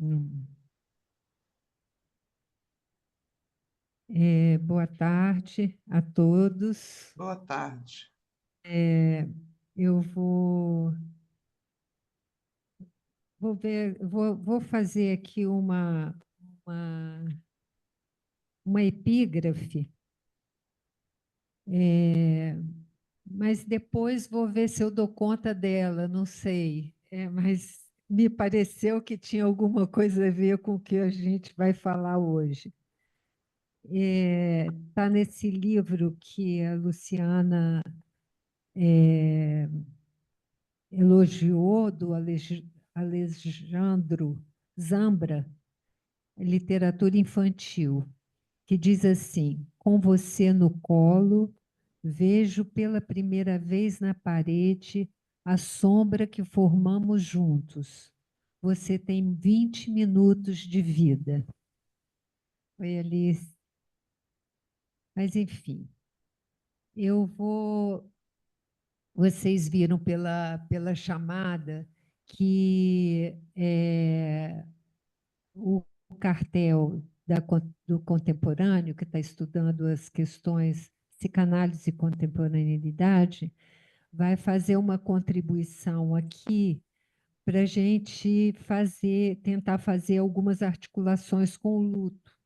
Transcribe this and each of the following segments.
Hum. Boa tarde a todos. Boa tarde. Eu vou fazer aqui uma, uma epígrafe, é, mas depois vou ver se eu dou conta dela, não sei. Mas me pareceu que tinha alguma coisa a ver com o que a gente vai falar hoje. Está nesse livro que a Luciana elogiou, do Alejandro Zambra, literatura infantil, que diz assim: com você no colo, vejo pela primeira vez na parede a sombra que formamos juntos. Você tem 20 minutos de vida. Foi ali, mas enfim, eu vou. Vocês viram pela chamada que o cartel do contemporâneo, que está estudando as questões psicanálise e contemporaneidade, vai fazer uma contribuição aqui para a gente tentar fazer algumas articulações com o luto.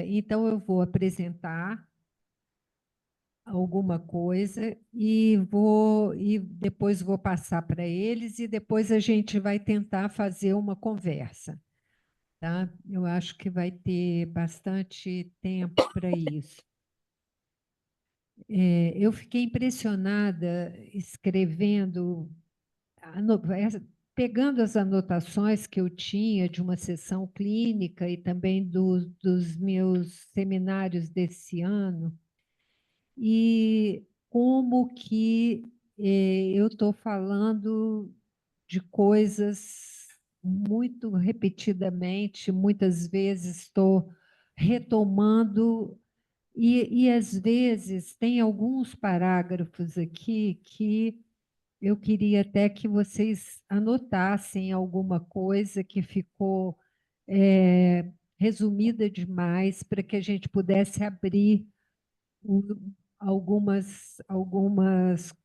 Então eu vou apresentar alguma coisa e depois vou passar para eles e depois a gente vai tentar fazer uma conversa, tá? Eu acho que vai ter bastante tempo para isso. Eu fiquei impressionada escrevendo, pegando as anotações que eu tinha de uma sessão clínica e também dos meus seminários desse ano, e como que eu estou falando de coisas muito repetidamente, muitas vezes estou retomando, e às vezes tem alguns parágrafos aqui que eu queria até que vocês anotassem alguma coisa que ficou resumida demais para que a gente pudesse abrir algumas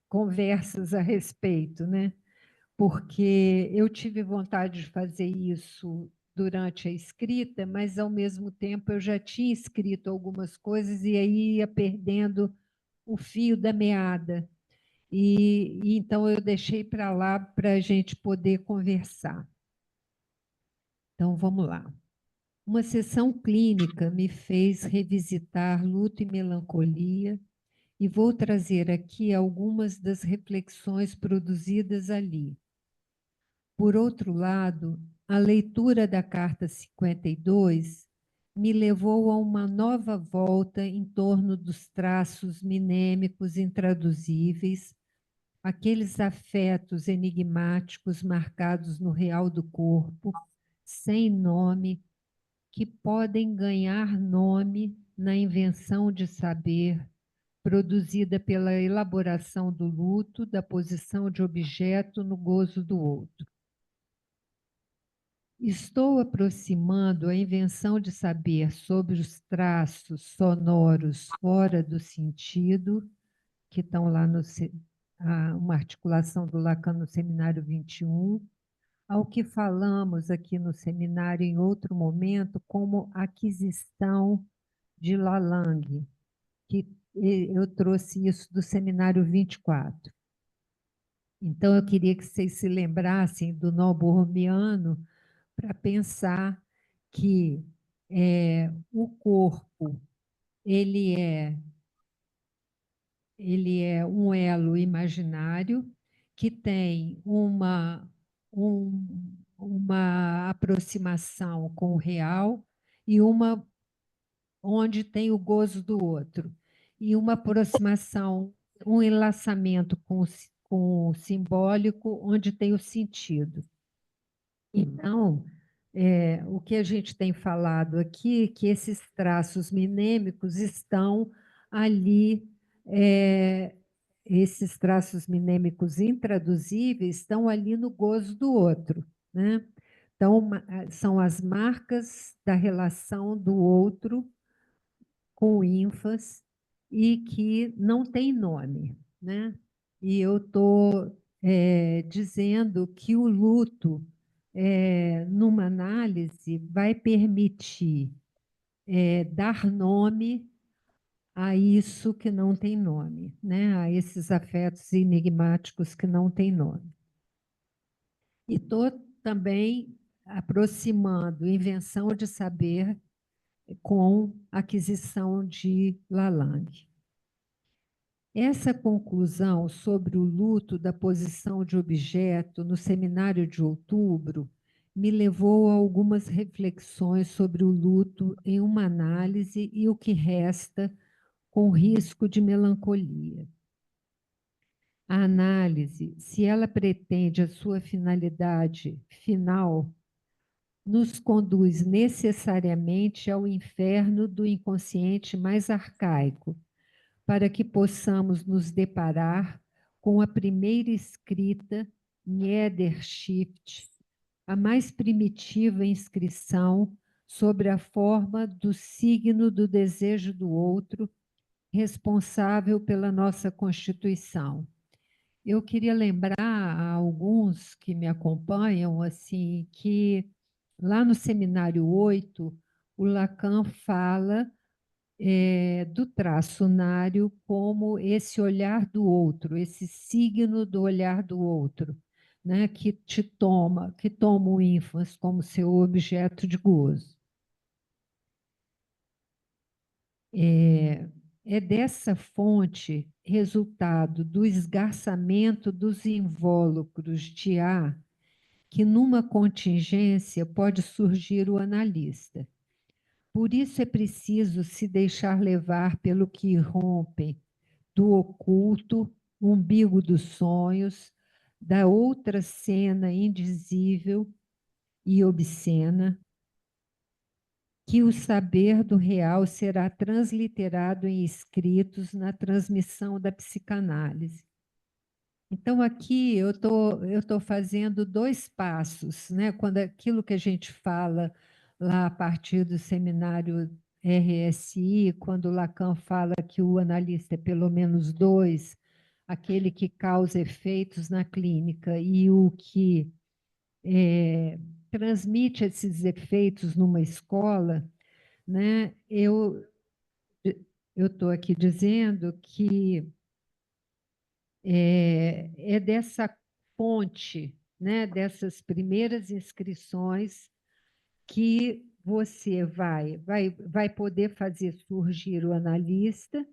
conversas a respeito, né? Porque eu tive vontade de fazer isso durante a escrita, mas ao mesmo tempo eu já tinha escrito algumas coisas e aí ia perdendo o fio da meada. E então eu deixei para lá para a gente poder conversar. Então vamos lá. Uma sessão clínica me fez revisitar luto e melancolia, e vou trazer aqui algumas das reflexões produzidas ali. Por outro lado, a leitura da carta 52 me levou a uma nova volta em torno dos traços minêmicos intraduzíveis, aqueles afetos enigmáticos marcados no real do corpo, sem nome, que podem ganhar nome na invenção de saber, produzida pela elaboração do luto, da posição de objeto no gozo do outro. Estou aproximando a invenção de saber sobre os traços sonoros fora do sentido, que estão lá uma articulação do Lacan no seminário 21, ao que falamos aqui no seminário em outro momento como aquisição de Lalang, que eu trouxe isso do seminário 24. Então, eu queria que vocês se lembrassem do nó borromiano para pensar que o corpo ele é um elo imaginário que tem uma aproximação com o real e uma onde tem o gozo do outro, e uma aproximação, um enlaçamento com o simbólico, onde tem o sentido. Então, o que a gente tem falado aqui, que esses traços minêmicos estão ali esses traços minêmicos intraduzíveis estão ali no gozo do outro, né? Então, são as marcas da relação do outro com o ínfas e que não tem nome, né? E eu estou dizendo que o luto, numa análise, vai permitir dar nome a isso que não tem nome, né? A esses afetos enigmáticos que não têm nome. E estou também aproximando invenção de saber com aquisição de Lalande. Essa conclusão sobre o luto da posição de objeto no seminário de outubro me levou a algumas reflexões sobre o luto em uma análise e o que resta com risco de melancolia. A análise, se ela pretende a sua finalidade final, nos conduz necessariamente ao inferno do inconsciente mais arcaico, para que possamos nos deparar com a primeira escrita Niederschrift, a mais primitiva inscrição sobre a forma do signo do desejo do outro, responsável pela nossa constituição. Eu queria lembrar a alguns que me acompanham assim que lá no seminário 8, o Lacan fala do traço unário como esse olhar do outro, esse signo do olhar do outro, né, que toma o ínfans como seu objeto de gozo. É dessa fonte, resultado do esgarçamento dos invólucros de A, que numa contingência pode surgir o analista. Por isso é preciso se deixar levar pelo que rompe do oculto, umbigo dos sonhos, da outra cena indizível e obscena, que o saber do real será transliterado em escritos na transmissão da psicanálise. Então, aqui eu tô fazendo dois passos, né? Quando aquilo que a gente fala lá a partir do seminário RSI, quando Lacan fala que o analista é pelo menos dois, aquele que causa efeitos na clínica e o que transmite esses efeitos numa escola, né? Eu estou aqui dizendo que é dessa fonte, né, dessas primeiras inscrições que você vai poder fazer surgir o analista,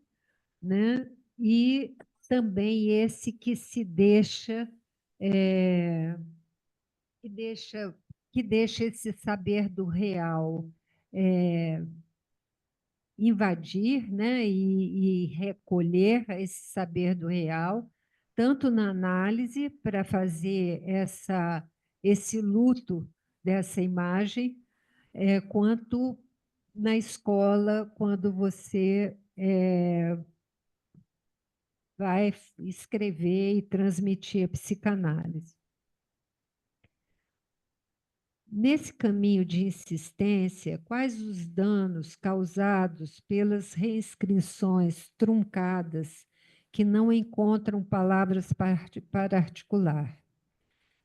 né, e também esse que se deixa, que deixa, que deixa esse saber do real invadir, né, e recolher esse saber do real, tanto na análise, para fazer esse luto dessa imagem, quanto na escola, quando você vai escrever e transmitir a psicanálise. Nesse caminho de insistência, quais os danos causados pelas reinscrições truncadas que não encontram palavras para articular?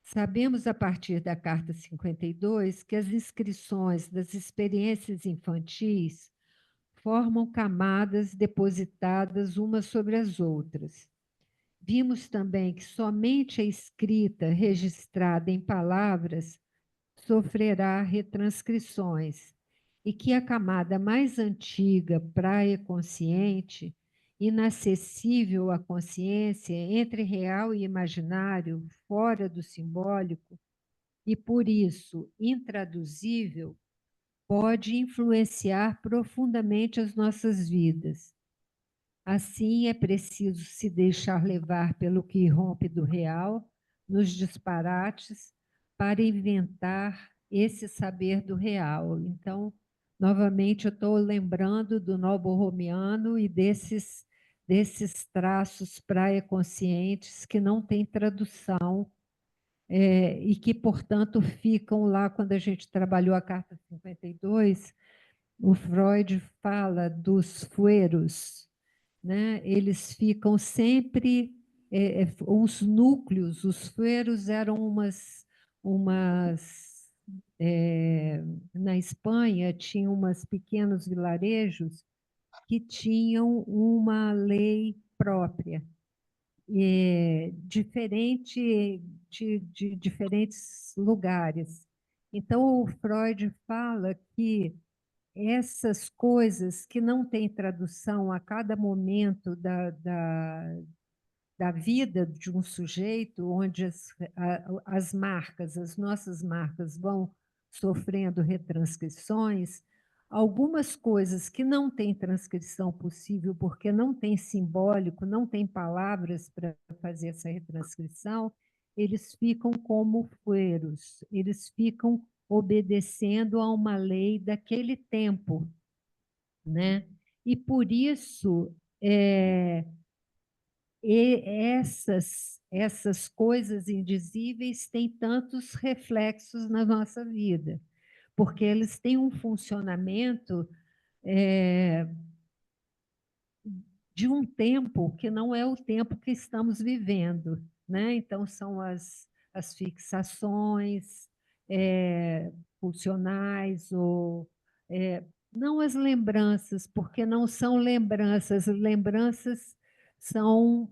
Sabemos, a partir da Carta 52, que as inscrições das experiências infantis formam camadas depositadas umas sobre as outras. Vimos também que somente a escrita registrada em palavras sofrerá retranscrições e que a camada mais antiga, praia-consciente, inacessível à consciência, entre real e imaginário, fora do simbólico, e por isso intraduzível, pode influenciar profundamente as nossas vidas. Assim, é preciso se deixar levar pelo que rompe do real, nos disparates, para inventar esse saber do real. Então, novamente, eu estou lembrando do Novo Romiano e desses desses traços praia-conscientes que não têm tradução e que, portanto, ficam lá quando a gente trabalhou a Carta 52, o Freud fala dos fueros, né? Eles ficam sempre, os núcleos, os fueros eram na Espanha, tinham umas pequenos vilarejos que tinham uma lei própria, diferente de diferentes lugares. Então, o Freud fala que essas coisas que não têm tradução a cada momento da vida de um sujeito, onde as marcas, as nossas marcas vão sofrendo retranscrições, algumas coisas que não têm transcrição possível, porque não tem simbólico, não tem palavras para fazer essa retranscrição, eles ficam como fueros, eles ficam obedecendo a uma lei daquele tempo, né? E por isso, essas coisas indizíveis têm tantos reflexos na nossa vida, porque eles têm um funcionamento de um tempo que não é o tempo que estamos vivendo, né? Então, são as fixações pulsionais, ou não as lembranças, porque não são lembranças, lembranças são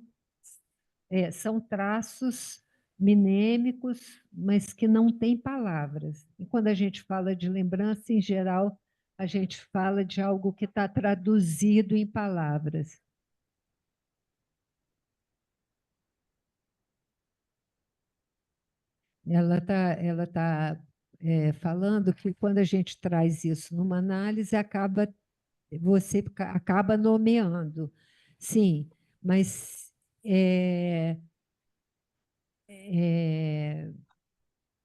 são traços minêmicos, mas que não têm palavras. E quando a gente fala de lembrança, em geral, a gente fala de algo que está traduzido em palavras. Ela tá falando que quando a gente traz isso numa análise, você acaba nomeando. Sim, mas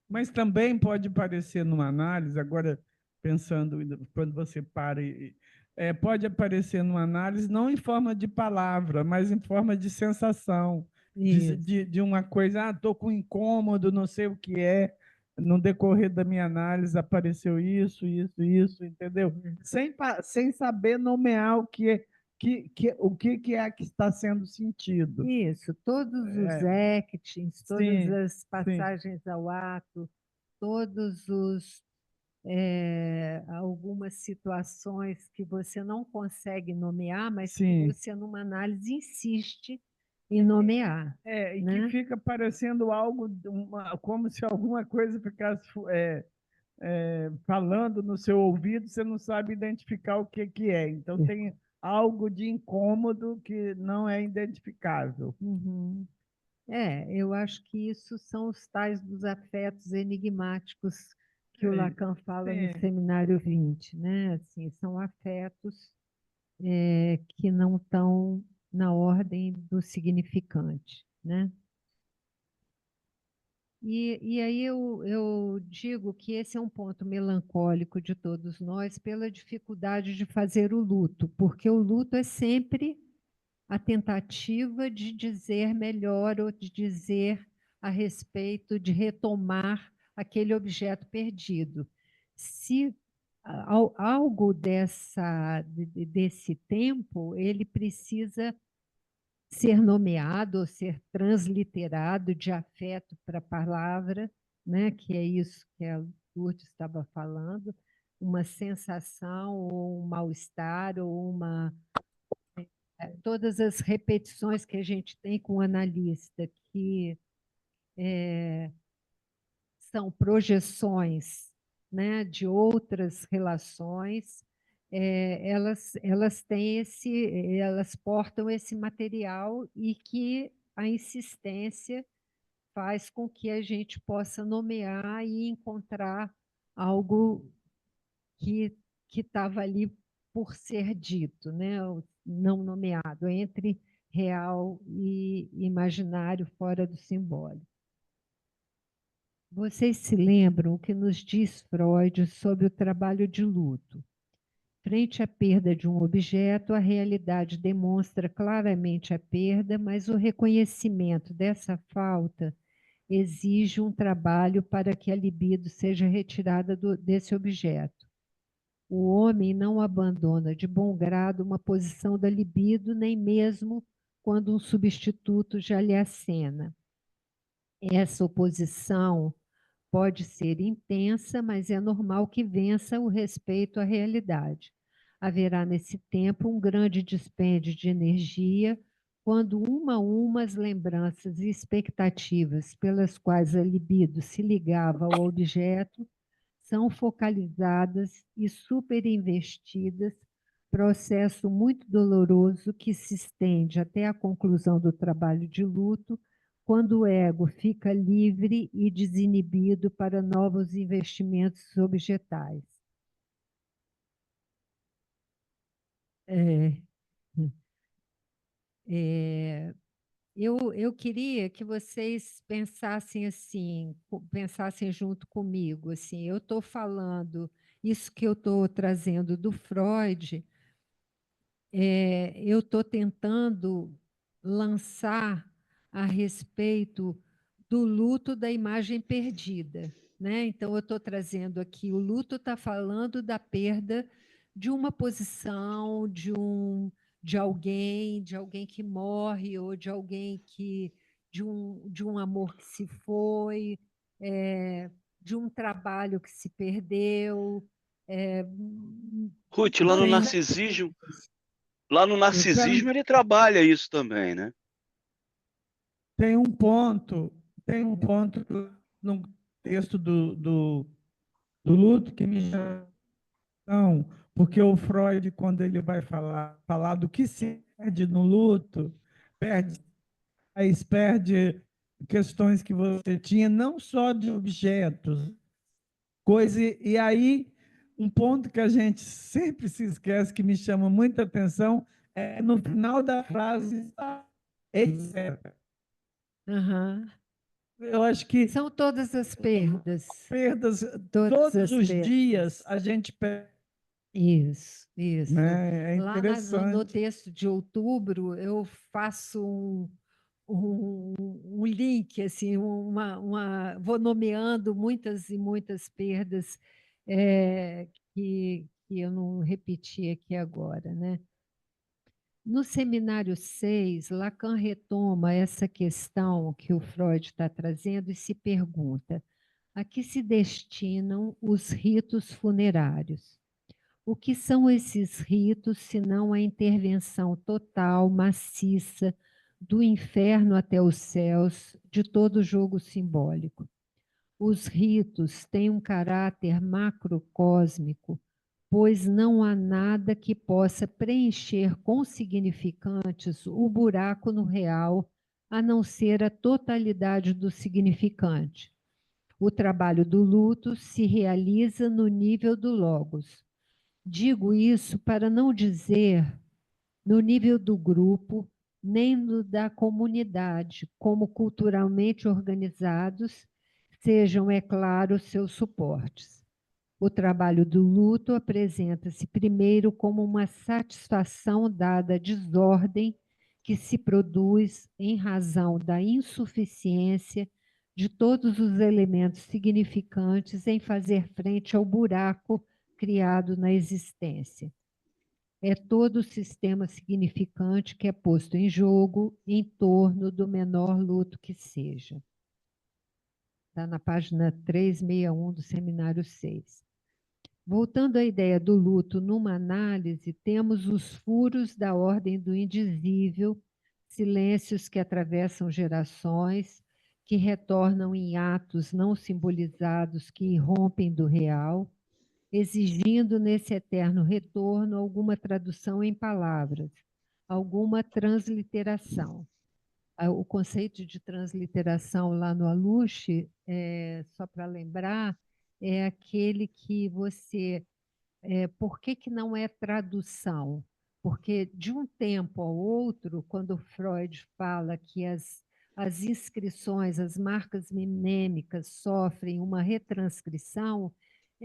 Mas também pode aparecer numa análise, agora pensando, quando você para, pode aparecer numa análise não em forma de palavra, mas em forma de sensação, de uma coisa, estou com incômodo, não sei o que é, no decorrer da minha análise apareceu isso, entendeu? Sem saber nomear o que é, que é que está sendo sentido. Isso, todos os actings, todas Sim, as sim. passagens ao ato, todos algumas situações que você não consegue nomear, mas que Sim. você, numa análise, insiste em nomear, E que né? fica parecendo algo, como se alguma coisa ficasse falando no seu ouvido, você não sabe identificar o que, que é. Então, tem algo de incômodo que não é identificável. Uhum. Eu acho que isso são os tais dos afetos enigmáticos que o Lacan fala no Sim. Seminário 20, né? Assim, são afetos que não estão na ordem do significante, né? E aí eu digo que esse é um ponto melancólico de todos nós pela dificuldade de fazer o luto, porque o luto é sempre a tentativa de dizer melhor ou de dizer a respeito, de retomar aquele objeto perdido. Se algo desse tempo, ele precisa ser nomeado ou ser transliterado de afeto para a palavra, né? Que é isso que a Lourdes estava falando, uma sensação ou um mal-estar ou todas as repetições que a gente tem com o analista, que são projeções, né, de outras relações, elas portam esse material e que a insistência faz com que a gente possa nomear e encontrar algo que estava ali por ser dito, né? Não nomeado, entre real e imaginário fora do simbólico. Vocês se lembram o que nos diz Freud sobre o trabalho de luto? Frente à perda de um objeto, a realidade demonstra claramente a perda, mas o reconhecimento dessa falta exige um trabalho para que a libido seja retirada desse objeto. O homem não abandona de bom grado uma posição da libido, nem mesmo quando um substituto já lhe acena. Essa oposição pode ser intensa, mas é normal que vença o respeito à realidade. Haverá nesse tempo um grande dispêndio de energia, quando uma a uma as lembranças e expectativas pelas quais a libido se ligava ao objeto são focalizadas e superinvestidas, processo muito doloroso que se estende até a conclusão do trabalho de luto, quando o ego fica livre e desinibido para novos investimentos objetais. É, eu queria que vocês pensassem assim, pensassem junto comigo, assim, eu estou falando isso que eu estou trazendo do Freud, eu estou tentando lançar a respeito do luto da imagem perdida, né? Então, eu estou trazendo aqui, o luto está falando da perda de uma posição, de alguém que morre, ou de alguém que, de um amor que se foi, de um trabalho que se perdeu, Ruth, todas as lá no eu tô, narcisismo ele trabalha isso também, né? Tem um ponto no texto do luto que me chama a atenção, porque o Freud, quando ele vai falar do que se perde no luto, perde questões que você tinha, não só de objetos, coisa, e aí um ponto que a gente sempre se esquece, que me chama muita atenção, é no final da frase, etc. Uhum. Eu acho que São todas as perdas, perdas, todas todos as os dias perdas. a gente perde, Isso, isso. né? É Lá no interessante. texto de outubro, eu faço um link, assim, vou nomeando muitas e muitas perdas que eu não repeti aqui agora, né? No seminário 6, Lacan retoma essa questão que o Freud está trazendo e se pergunta: a que se destinam os ritos funerários? O que são esses ritos, senão a intervenção total, maciça, do inferno até os céus, de todo jogo simbólico? Os ritos têm um caráter macrocósmico, pois não há nada que possa preencher com significantes o buraco no real, a não ser a totalidade do significante. O trabalho do luto se realiza no nível do logos. Digo isso para não dizer no nível do grupo, nem no da comunidade, como culturalmente organizados, sejam, é claro, seus suportes. O trabalho do luto apresenta-se primeiro como uma satisfação dada à desordem que se produz em razão da insuficiência de todos os elementos significantes em fazer frente ao buraco criado na existência. É todo o sistema significante que é posto em jogo em torno do menor luto que seja. Está na página 361 do seminário 6. Voltando à ideia do luto numa análise, temos os furos da ordem do indizível, silêncios que atravessam gerações, que retornam em atos não simbolizados que irrompem do real, exigindo nesse eterno retorno alguma tradução em palavras, alguma transliteração. O conceito de transliteração lá no Aluche, só para lembrar, é aquele que você... por que não é tradução? Porque de um tempo ao outro, quando Freud fala que as inscrições, as marcas mnemônicas sofrem uma retranscrição,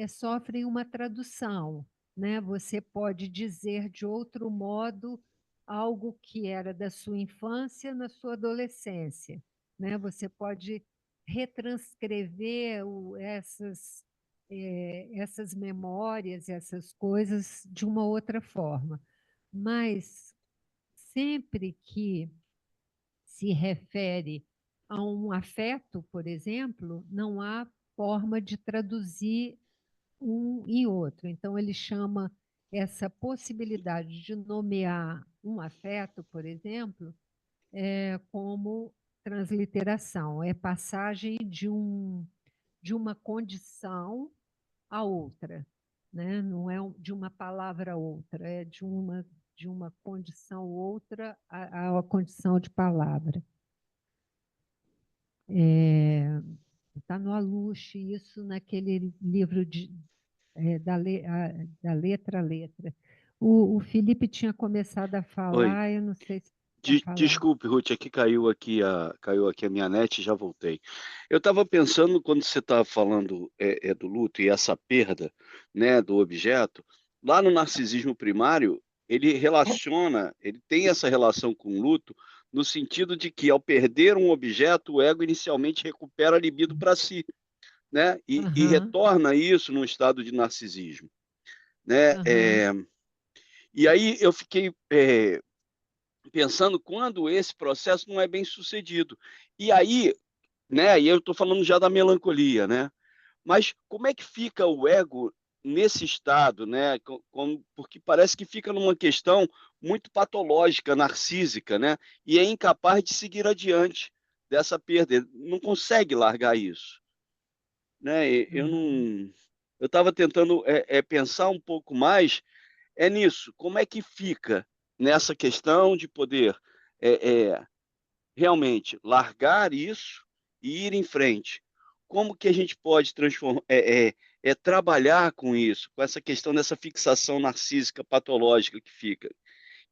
sofrem uma tradução, né? Você pode dizer de outro modo algo que era da sua infância na sua adolescência, né? Você pode retranscrever essas memórias, essas coisas de uma outra forma. Mas sempre que se refere a um afeto, por exemplo, não há forma de traduzir um em outro. Então, ele chama essa possibilidade de nomear um afeto, por exemplo, como transliteração, é passagem de uma condição a outra, né? Não é de uma palavra a outra, é de uma condição outra à condição de palavra. Está no Aluche, isso naquele livro da letra a letra. O Felipe tinha começado a Oi. falar, eu não sei se quer falar. Desculpe, Ruth, aqui caiu aqui a minha net e já voltei. Eu estava pensando quando você estava falando do luto e essa perda, né, do objeto, lá no narcisismo primário, ele tem essa relação com o luto no sentido de que ao perder um objeto, o ego inicialmente recupera a libido para si, né, e Aham, retorna isso num estado de narcisismo, né? aham, E aí eu fiquei pensando quando esse processo não é bem sucedido. E aí, né, e eu estou falando já da melancolia, né? Mas como é que fica o ego nesse estado, né? Porque parece que fica numa questão muito patológica, narcísica, né? E é incapaz de seguir adiante dessa perda. Ele não consegue largar isso, né? Eu aham. não, eu estava tentando pensar um pouco mais nisso. Como é que fica nessa questão de poder é, é, realmente largar isso e ir em frente? Como que a gente pode trabalhar com isso, com essa questão dessa fixação narcísica patológica que fica?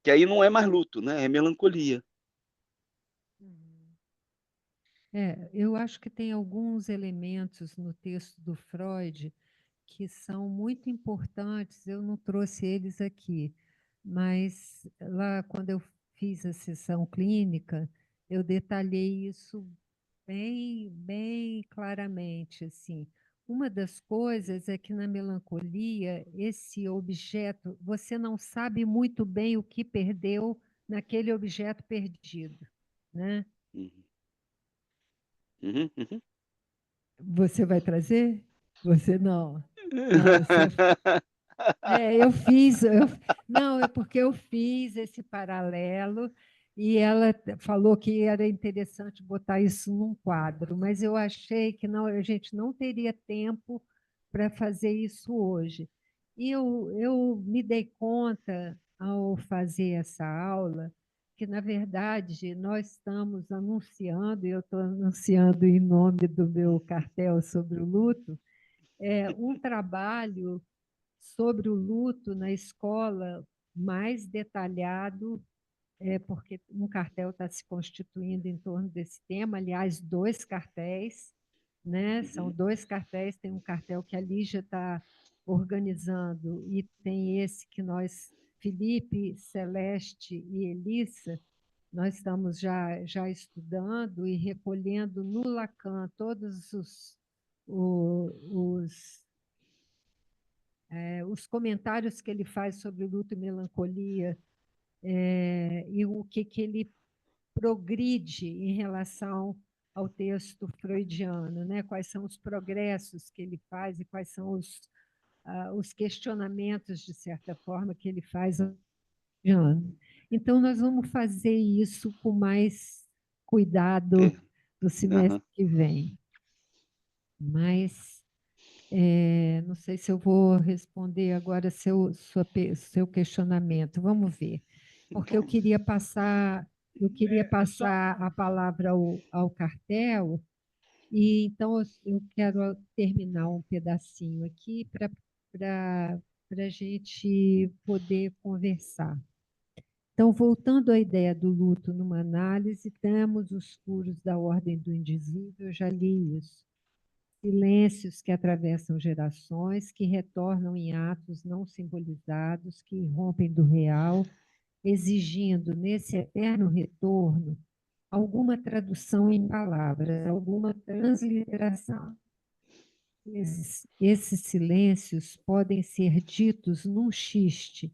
Que aí não é mais luto, né? É melancolia. Uhum. Eu acho que tem alguns elementos no texto do Freud que são muito importantes, eu não trouxe eles aqui, mas lá quando eu fiz a sessão clínica, eu detalhei isso bem claramente, assim. Uma das coisas é que na melancolia, esse objeto, você não sabe muito bem o que perdeu naquele objeto perdido, né? Uhum, uhum, uhum. Você vai trazer? Você não. Não, eu fiz, não, é porque eu fiz esse paralelo e ela falou que era interessante botar isso num quadro, mas eu achei que não, a gente não teria tempo para fazer isso hoje. E eu me dei conta, ao fazer essa aula, que, na verdade, nós estamos anunciando, e eu estou anunciando em nome do meu cartel sobre o luto, um trabalho sobre o luto na escola mais detalhado, porque um cartel está se constituindo em torno desse tema, aliás, dois cartéis, né? São Uhum. dois cartéis, tem um cartel que a Lígia está organizando e tem esse que nós, Felipe, Celeste e Elissa, nós estamos já estudando e recolhendo no Lacan todos os os comentários que ele faz sobre luto e melancolia, e o que ele progride em relação ao texto freudiano, né? Quais são os progressos que ele faz e quais são os questionamentos, de certa forma, que ele faz. Então, nós vamos fazer isso com mais cuidado no semestre Aham. que vem. Mas não sei se eu vou responder agora seu questionamento. Vamos ver. Porque eu queria Só passar a palavra ao cartel, e então eu quero terminar um pedacinho aqui para a gente poder conversar. Então, voltando à ideia do luto numa análise, temos os furos da ordem do indizível, eu já li isso. silêncios que atravessam gerações, que retornam em atos não simbolizados, que rompem do real, exigindo, nesse eterno retorno, alguma tradução em palavras, alguma transliteração. Esses silêncios podem ser ditos num xiste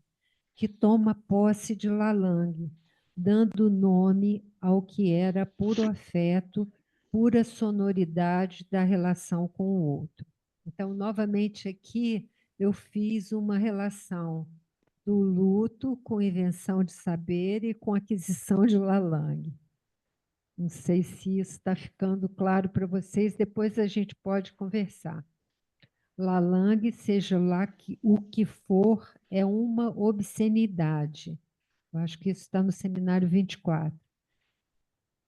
que toma posse de Lalang, dando nome ao que era puro afeto, pura sonoridade da relação com o outro. Então, novamente aqui, eu fiz uma relação do luto com invenção de saber e com aquisição de Lalang. Não sei se isso está ficando claro para vocês, depois a gente pode conversar. Lalang, seja lá o que for, é uma obscenidade. Eu acho que isso está no seminário 24.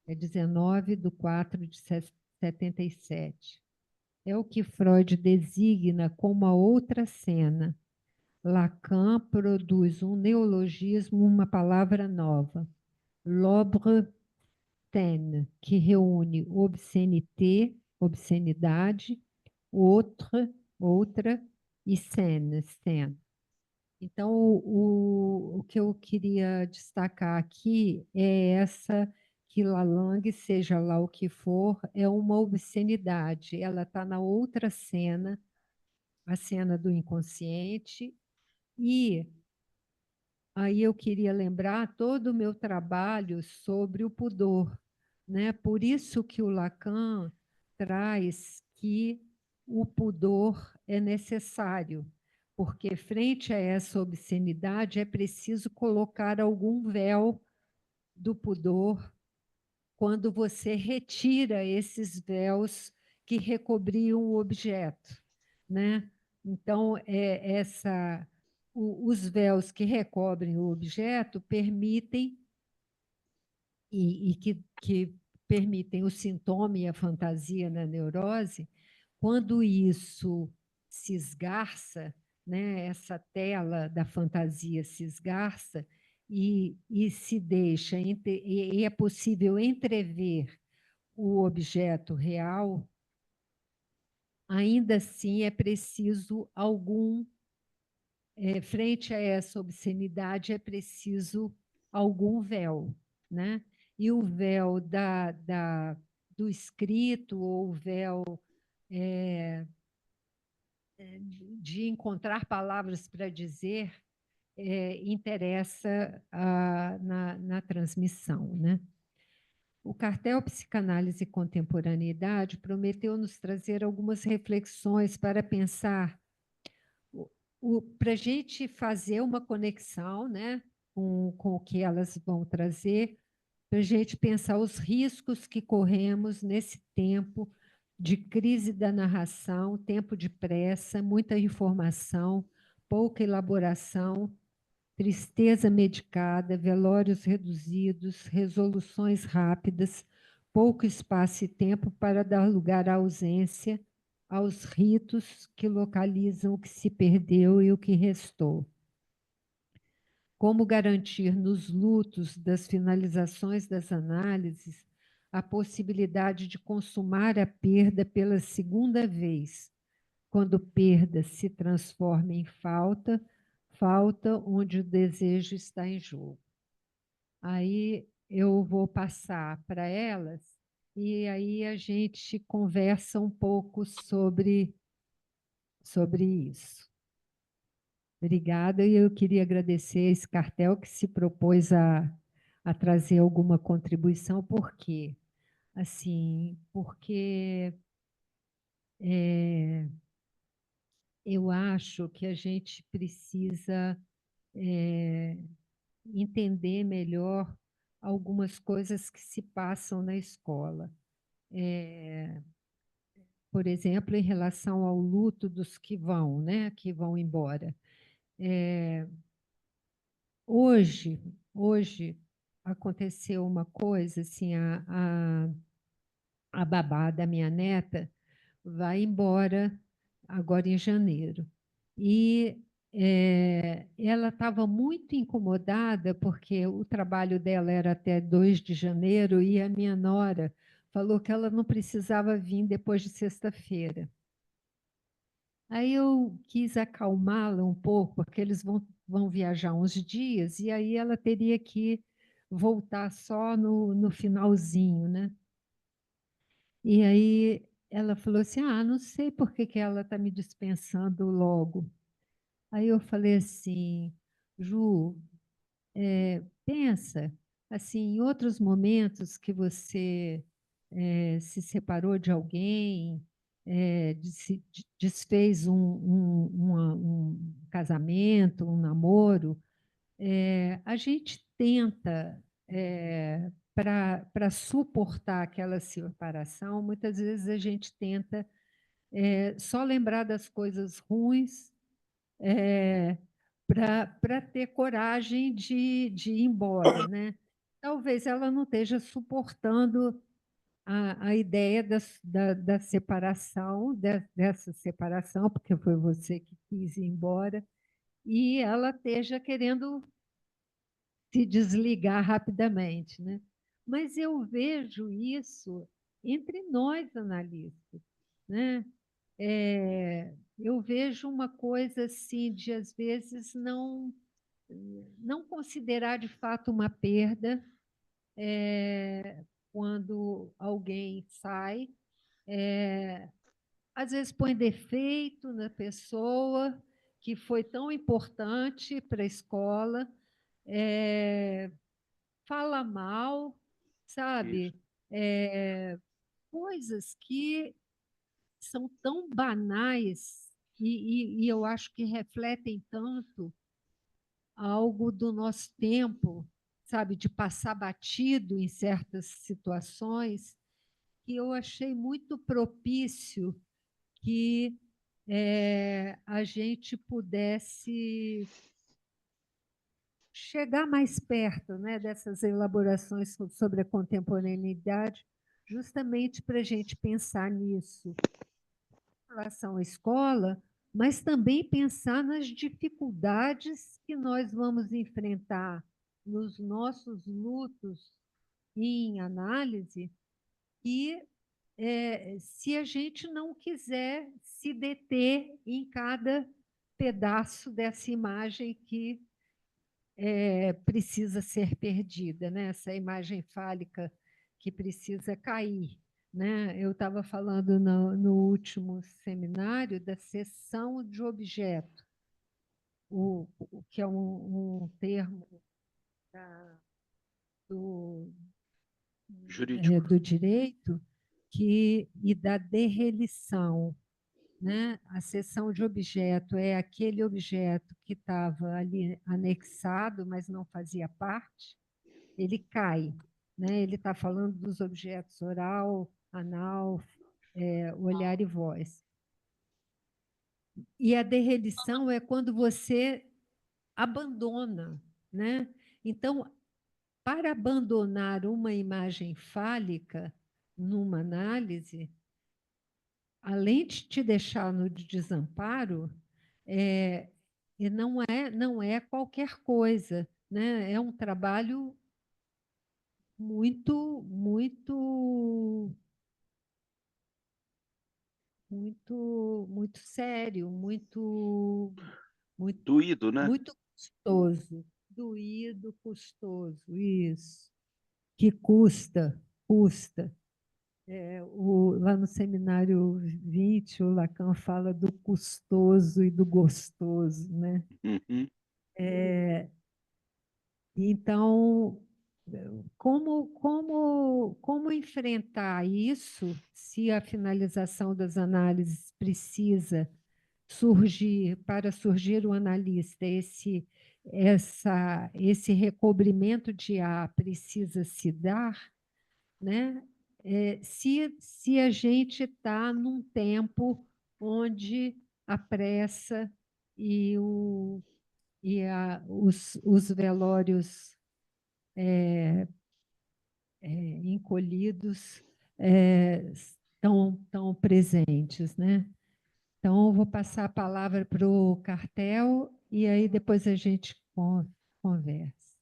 É 19/4/77. É o que Freud designa como a outra cena. Lacan produz um neologismo, uma palavra nova. L'autre scène, que reúne obscenité, obscenidade, outra, e scène, cena. Então, o que eu queria destacar aqui é essa, que Lalang, seja lá o que for, é uma obscenidade. Ela está na outra cena, a cena do inconsciente, e aí eu queria lembrar todo o meu trabalho sobre o pudor, né? Por isso que o Lacan traz que o pudor é necessário, porque frente a essa obscenidade é preciso colocar algum véu do pudor quando você retira esses véus que recobriam o objeto, né? Então, os véus que recobrem o objeto permitem que permitem o sintoma e a fantasia na neurose. Quando isso se esgarça, né, essa tela da fantasia se esgarça e se deixa, e é possível entrever o objeto real, ainda assim é preciso frente a essa obscenidade, é preciso algum véu, né? E o véu do escrito, ou o véu de encontrar palavras para dizer, interessa na transmissão, né? O cartel Psicanálise e Contemporaneidade prometeu nos trazer algumas reflexões para pensar, para a gente fazer uma conexão, né, com o que elas vão trazer, para a gente pensar os riscos que corremos nesse tempo de crise da narração, tempo de pressa, muita informação, pouca elaboração, tristeza medicada, velórios reduzidos, resoluções rápidas, pouco espaço e tempo para dar lugar à ausência, aos ritos que localizam o que se perdeu e o que restou. Como garantir nos lutos das finalizações das análises a possibilidade de consumar a perda pela segunda vez, quando perda se transforma em falta, falta onde o desejo está em jogo. Aí eu vou passar para elas e aí a gente conversa um pouco sobre isso. Obrigada, e eu queria agradecer esse cartel que se propôs a trazer alguma contribuição. Por quê? Assim, porque eu acho que a gente precisa entender melhor algumas coisas que se passam na escola. Por exemplo, em relação ao luto dos que vão, né, que vão embora. Hoje aconteceu uma coisa, assim, a babá da minha neta vai embora agora em janeiro. E ela estava muito incomodada porque o trabalho dela era até 2 de janeiro e a minha nora falou que ela não precisava vir depois de sexta-feira. Aí eu quis acalmá-la um pouco, porque eles vão viajar uns dias, e aí ela teria que voltar só no finalzinho, né? E aí ela falou assim, não sei por que que ela está me dispensando logo. Aí eu falei assim, Ju, pensa, assim, em outros momentos que você se separou de alguém, desfez um casamento, um namoro, a gente tenta, para suportar aquela separação, muitas vezes a gente tenta só lembrar das coisas ruins, para ter coragem de ir embora, né? Talvez ela não esteja suportando a ideia da separação, dessa separação, porque foi você que quis ir embora, e ela esteja querendo se desligar rapidamente, né? Mas eu vejo isso entre nós analistas, né? Eu vejo uma coisa assim de às vezes não considerar de fato uma perda quando alguém sai, às vezes põe defeito na pessoa que foi tão importante para a escola, fala mal, Isso. sabe? Coisas que são tão banais e eu acho que refletem tanto algo do nosso tempo, sabe, de passar batido em certas situações, que eu achei muito propício que a gente pudesse chegar mais perto, né, dessas elaborações sobre a contemporaneidade, justamente para a gente pensar nisso em relação à escola, mas também pensar nas dificuldades que nós vamos enfrentar nos nossos lutos em análise e se a gente não quiser se deter em cada pedaço dessa imagem que precisa ser perdida, né? Essa imagem fálica que precisa cair. Né? Eu estava falando no último seminário da cessão de objeto, o que é um termo do, Jurídico. do direito e da derrelição. Né? A cessão de objeto é aquele objeto que estava ali anexado, mas não fazia parte, ele cai. Né? Ele está falando dos objetos oral, anal, olhar e voz. E a derrelição é quando você abandona. Né? Então, para abandonar uma imagem fálica numa análise, além de te deixar no desamparo, e não é qualquer coisa, né? É um trabalho muito sério, muito, Doído, né? muito custoso, doído, custoso, isso, que custa. Lá no seminário 20, o Lacan fala do custoso e do gostoso, né? Uhum. Então, como enfrentar isso se a finalização das análises precisa surgir, para surgir o analista, esse recobrimento de A precisa se dar, né? Se a gente está num tempo onde a pressa os velórios encolhidos estão presentes, né? Então, eu vou passar a palavra para o Cartel e aí depois a gente conversa.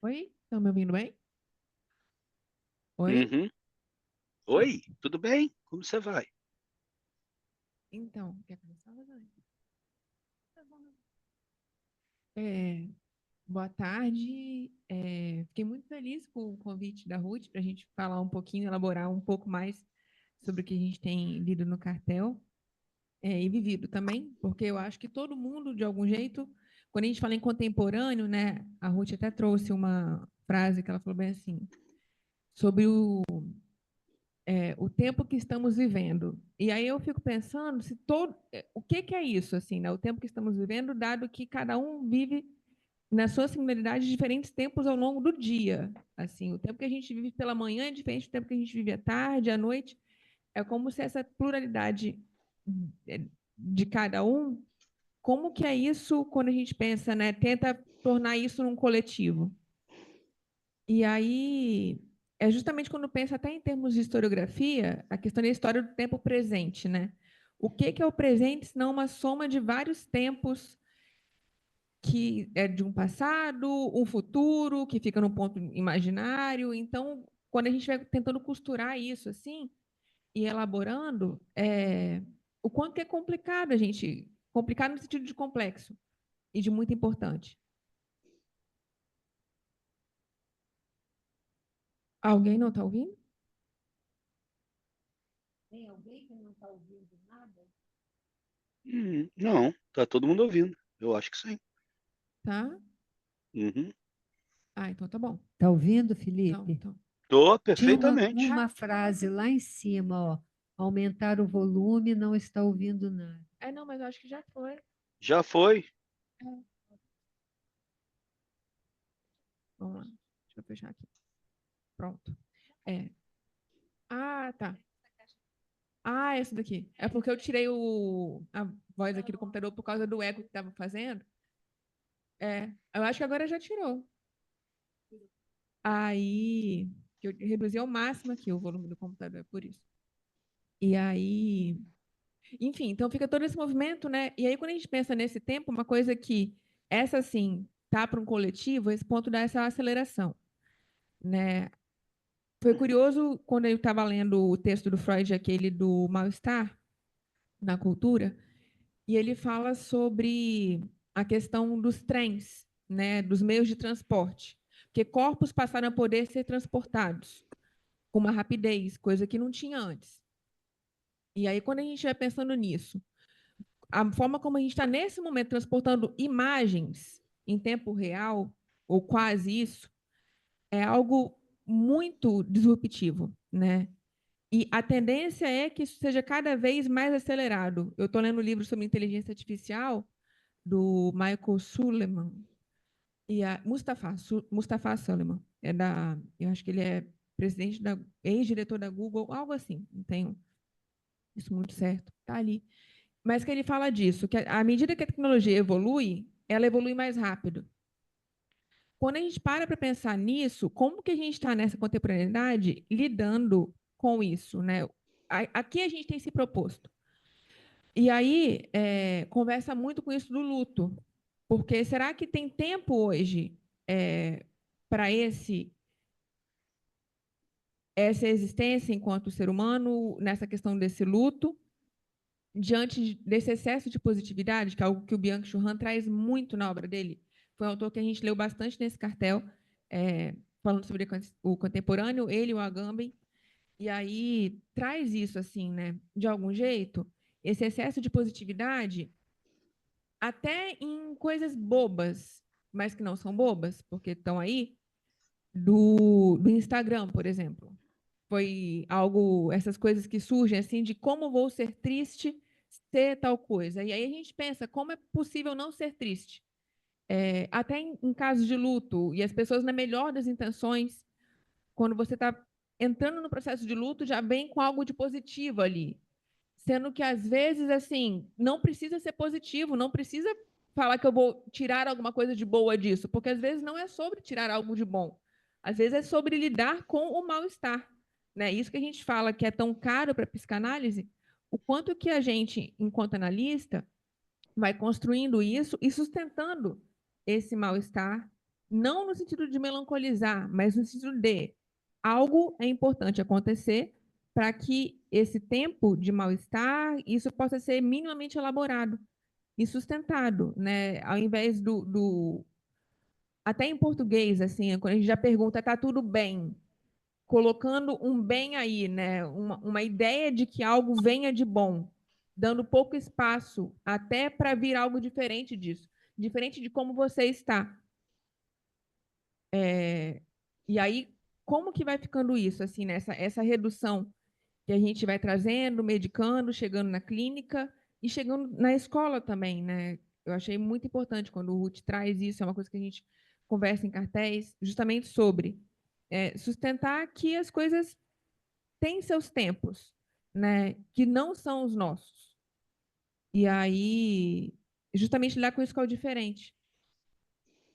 Oi? Estão me ouvindo bem? Oi? Uhum. Oi, tudo bem? Como você vai? Então, quer começar, Rosane? É, boa tarde. Fiquei muito feliz com o convite da Ruth para a gente falar um pouquinho, elaborar um pouco mais sobre o que a gente tem lido no cartel, e vivido também, porque eu acho que todo mundo, de algum jeito, quando a gente fala em contemporâneo, né, a Ruth até trouxe uma frase que ela falou bem assim, sobre o tempo que estamos vivendo. E aí eu fico pensando se o que é isso, assim, né? O tempo que estamos vivendo, dado que cada um vive na sua singularidade diferentes tempos ao longo do dia. Assim, o tempo que a gente vive pela manhã é diferente do tempo que a gente vive à tarde, à noite. É como se essa pluralidade de cada um, como que é isso quando a gente pensa, né? Tenta tornar isso num coletivo. E aí, é justamente quando pensa até em termos de historiografia, a questão da história do tempo presente, né? O que é o presente, senão uma soma de vários tempos que é de um passado, um futuro, que fica num ponto imaginário. Então, quando a gente vai tentando costurar isso assim e elaborando, o quanto que é complicado a gente, complicado no sentido de complexo e de muito importante. Alguém não está ouvindo? Tem alguém que não está ouvindo nada? Não, tá todo mundo ouvindo. Eu acho que sim. Tá? Uhum. Ah, então tá bom. Está ouvindo, Então, Felipe? então. Tô Tinha perfeitamente. uma frase lá em cima, ó. Aumentar o volume, não está ouvindo nada. Não, mas eu acho que já foi. Já foi. Vamos lá. Deixa eu fechar aqui. Pronto. É. Ah, tá. Ah, esse daqui. É porque eu tirei a voz aqui do computador por causa do eco que estava fazendo. Eu acho que agora já tirou. Aí, que eu reduzi ao máximo aqui o volume do computador, é por isso. E aí, enfim, então fica todo esse movimento, né? E aí, quando a gente pensa nesse tempo, uma coisa que essa, assim, tá para um coletivo, esse ponto dá essa aceleração, né? Foi curioso quando eu estava lendo o texto do Freud, aquele do mal-estar na cultura, e ele fala sobre a questão dos trens, né, dos meios de transporte, porque corpos passaram a poder ser transportados com uma rapidez, coisa que não tinha antes. E aí, quando a gente vai pensando nisso, a forma como a gente está nesse momento transportando imagens em tempo real, ou quase isso, é algo muito disruptivo, né? E a tendência é que isso seja cada vez mais acelerado. Eu estou lendo um livro sobre inteligência artificial do Michael Suleiman e a Mustafa Suleiman. Eu acho que ele é presidente da ex-diretor da Google, algo assim. Não tenho isso muito certo. Está ali. Mas que ele fala disso, que à medida que a tecnologia evolui, ela evolui mais rápido. Quando a gente para pensar nisso, como que a gente está nessa contemporaneidade lidando com isso, né? Aqui a gente tem se proposto. E aí conversa muito com isso do luto, porque será que tem tempo hoje para essa existência enquanto ser humano nessa questão desse luto, diante desse excesso de positividade, que é algo que o Byung-Chul Han traz muito na obra dele? Foi um autor que a gente leu bastante nesse cartel, falando sobre o contemporâneo, ele e o Agamben, e aí traz isso assim, né? De algum jeito, esse excesso de positividade, até em coisas bobas, mas que não são bobas, porque estão aí, do Instagram, por exemplo. Foi algo, essas coisas que surgem assim, de como vou ser triste ser tal coisa. E aí a gente pensa, como é possível não ser triste? Até em casos de luto, e as pessoas, na melhor das intenções, quando você está entrando no processo de luto, já vem com algo de positivo ali. Sendo que, às vezes, assim, não precisa ser positivo, não precisa falar que eu vou tirar alguma coisa de boa disso, porque às vezes não é sobre tirar algo de bom. Às vezes é sobre lidar com o mal-estar. Né? Isso que a gente fala que é tão caro para a psicanálise, o quanto que a gente, enquanto analista, vai construindo isso e sustentando esse mal-estar, não no sentido de melancolizar, mas no sentido de algo é importante acontecer para que esse tempo de mal-estar, isso possa ser minimamente elaborado e sustentado, né? Ao invés até em português, assim, quando a gente já pergunta, tá tudo bem, colocando um bem aí, né? Uma ideia de que algo venha de bom, dando pouco espaço até para vir algo diferente disso, diferente de como você está. E aí, como que vai ficando isso, assim, né? Essa redução que a gente vai trazendo, medicando, chegando na clínica e chegando na escola também, né? Eu achei muito importante quando o Ruth traz isso, é uma coisa que a gente conversa em cartéis, justamente sobre sustentar que as coisas têm seus tempos, né? Que não são os nossos. E aí, justamente lidar com isso que é o diferente.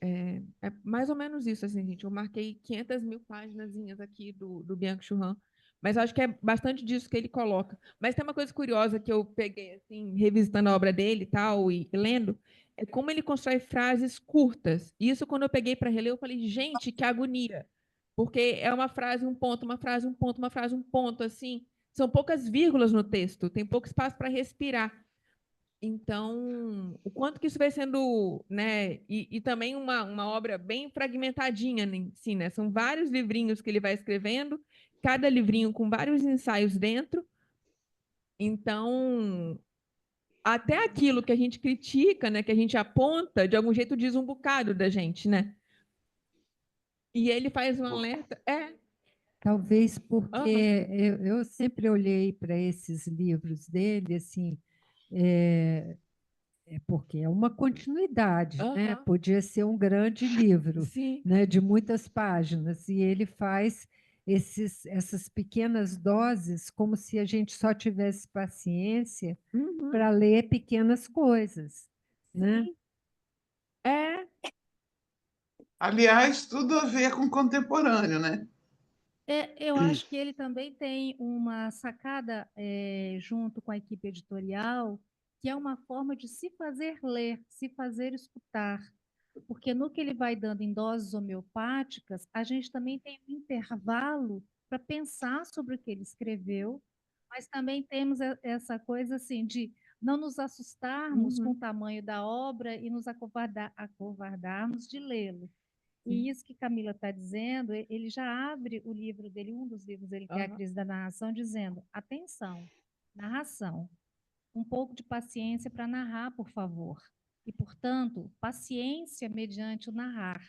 É mais ou menos isso, assim, gente. Eu marquei 500 mil páginas aqui do Byung Chul Han, mas acho que é bastante disso que ele coloca. Mas tem uma coisa curiosa que eu peguei, assim, revisitando a obra dele e tal, e lendo, é como ele constrói frases curtas. Isso, quando eu peguei para reler, eu falei, gente, que agonia. Porque é uma frase, um ponto, uma frase, um ponto, uma frase, um ponto, assim. São poucas vírgulas no texto, tem pouco espaço para respirar. Então, o quanto que isso vai sendo, né? E também uma obra bem fragmentadinha, assim, né? São vários livrinhos que ele vai escrevendo, cada livrinho com vários ensaios dentro. Então, até aquilo que a gente critica, né? Que a gente aponta, de algum jeito diz um bocado da gente, né? E ele faz um alerta. Talvez porque Aham. eu sempre olhei para esses livros dele, assim, é, porque é uma continuidade, né? Aham. Podia ser um grande livro, Sim. né? De muitas páginas, e ele faz essas pequenas doses como se a gente só tivesse paciência Uhum. para ler pequenas coisas, né? Sim. É. Aliás, tudo a ver com contemporâneo, né? Eu acho que ele também tem uma sacada junto com a equipe editorial, que é uma forma de se fazer ler, se fazer escutar. Porque no que ele vai dando em doses homeopáticas, a gente também tem um intervalo para pensar sobre o que ele escreveu, mas também temos essa coisa assim de não nos assustarmos com Uhum. o tamanho da obra e nos acovardarmos de lê-lo. Sim. E isso que Camila está dizendo, ele já abre o livro dele, um dos livros dele, que é a Aham. Crise da Narração, dizendo: atenção, narração, um pouco de paciência para narrar, por favor. E, portanto, paciência mediante o narrar.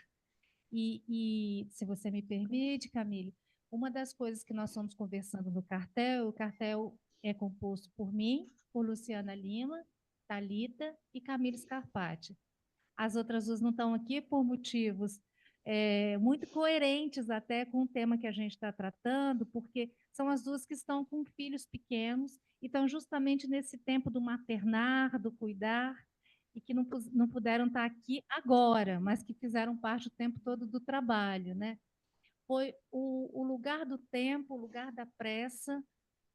E se você me permite, Camille, uma das coisas que nós estamos conversando no cartel, o cartel é composto por mim, por Luciana Lima, Thalita e Camille Scarpati. As outras duas não estão aqui por motivos muito coerentes até com o tema que a gente está tratando, porque são as duas que estão com filhos pequenos e estão justamente nesse tempo do maternar, do cuidar, e que não puderam estar aqui agora, mas que fizeram parte o tempo todo do trabalho, né? Foi o lugar do tempo, o lugar da pressa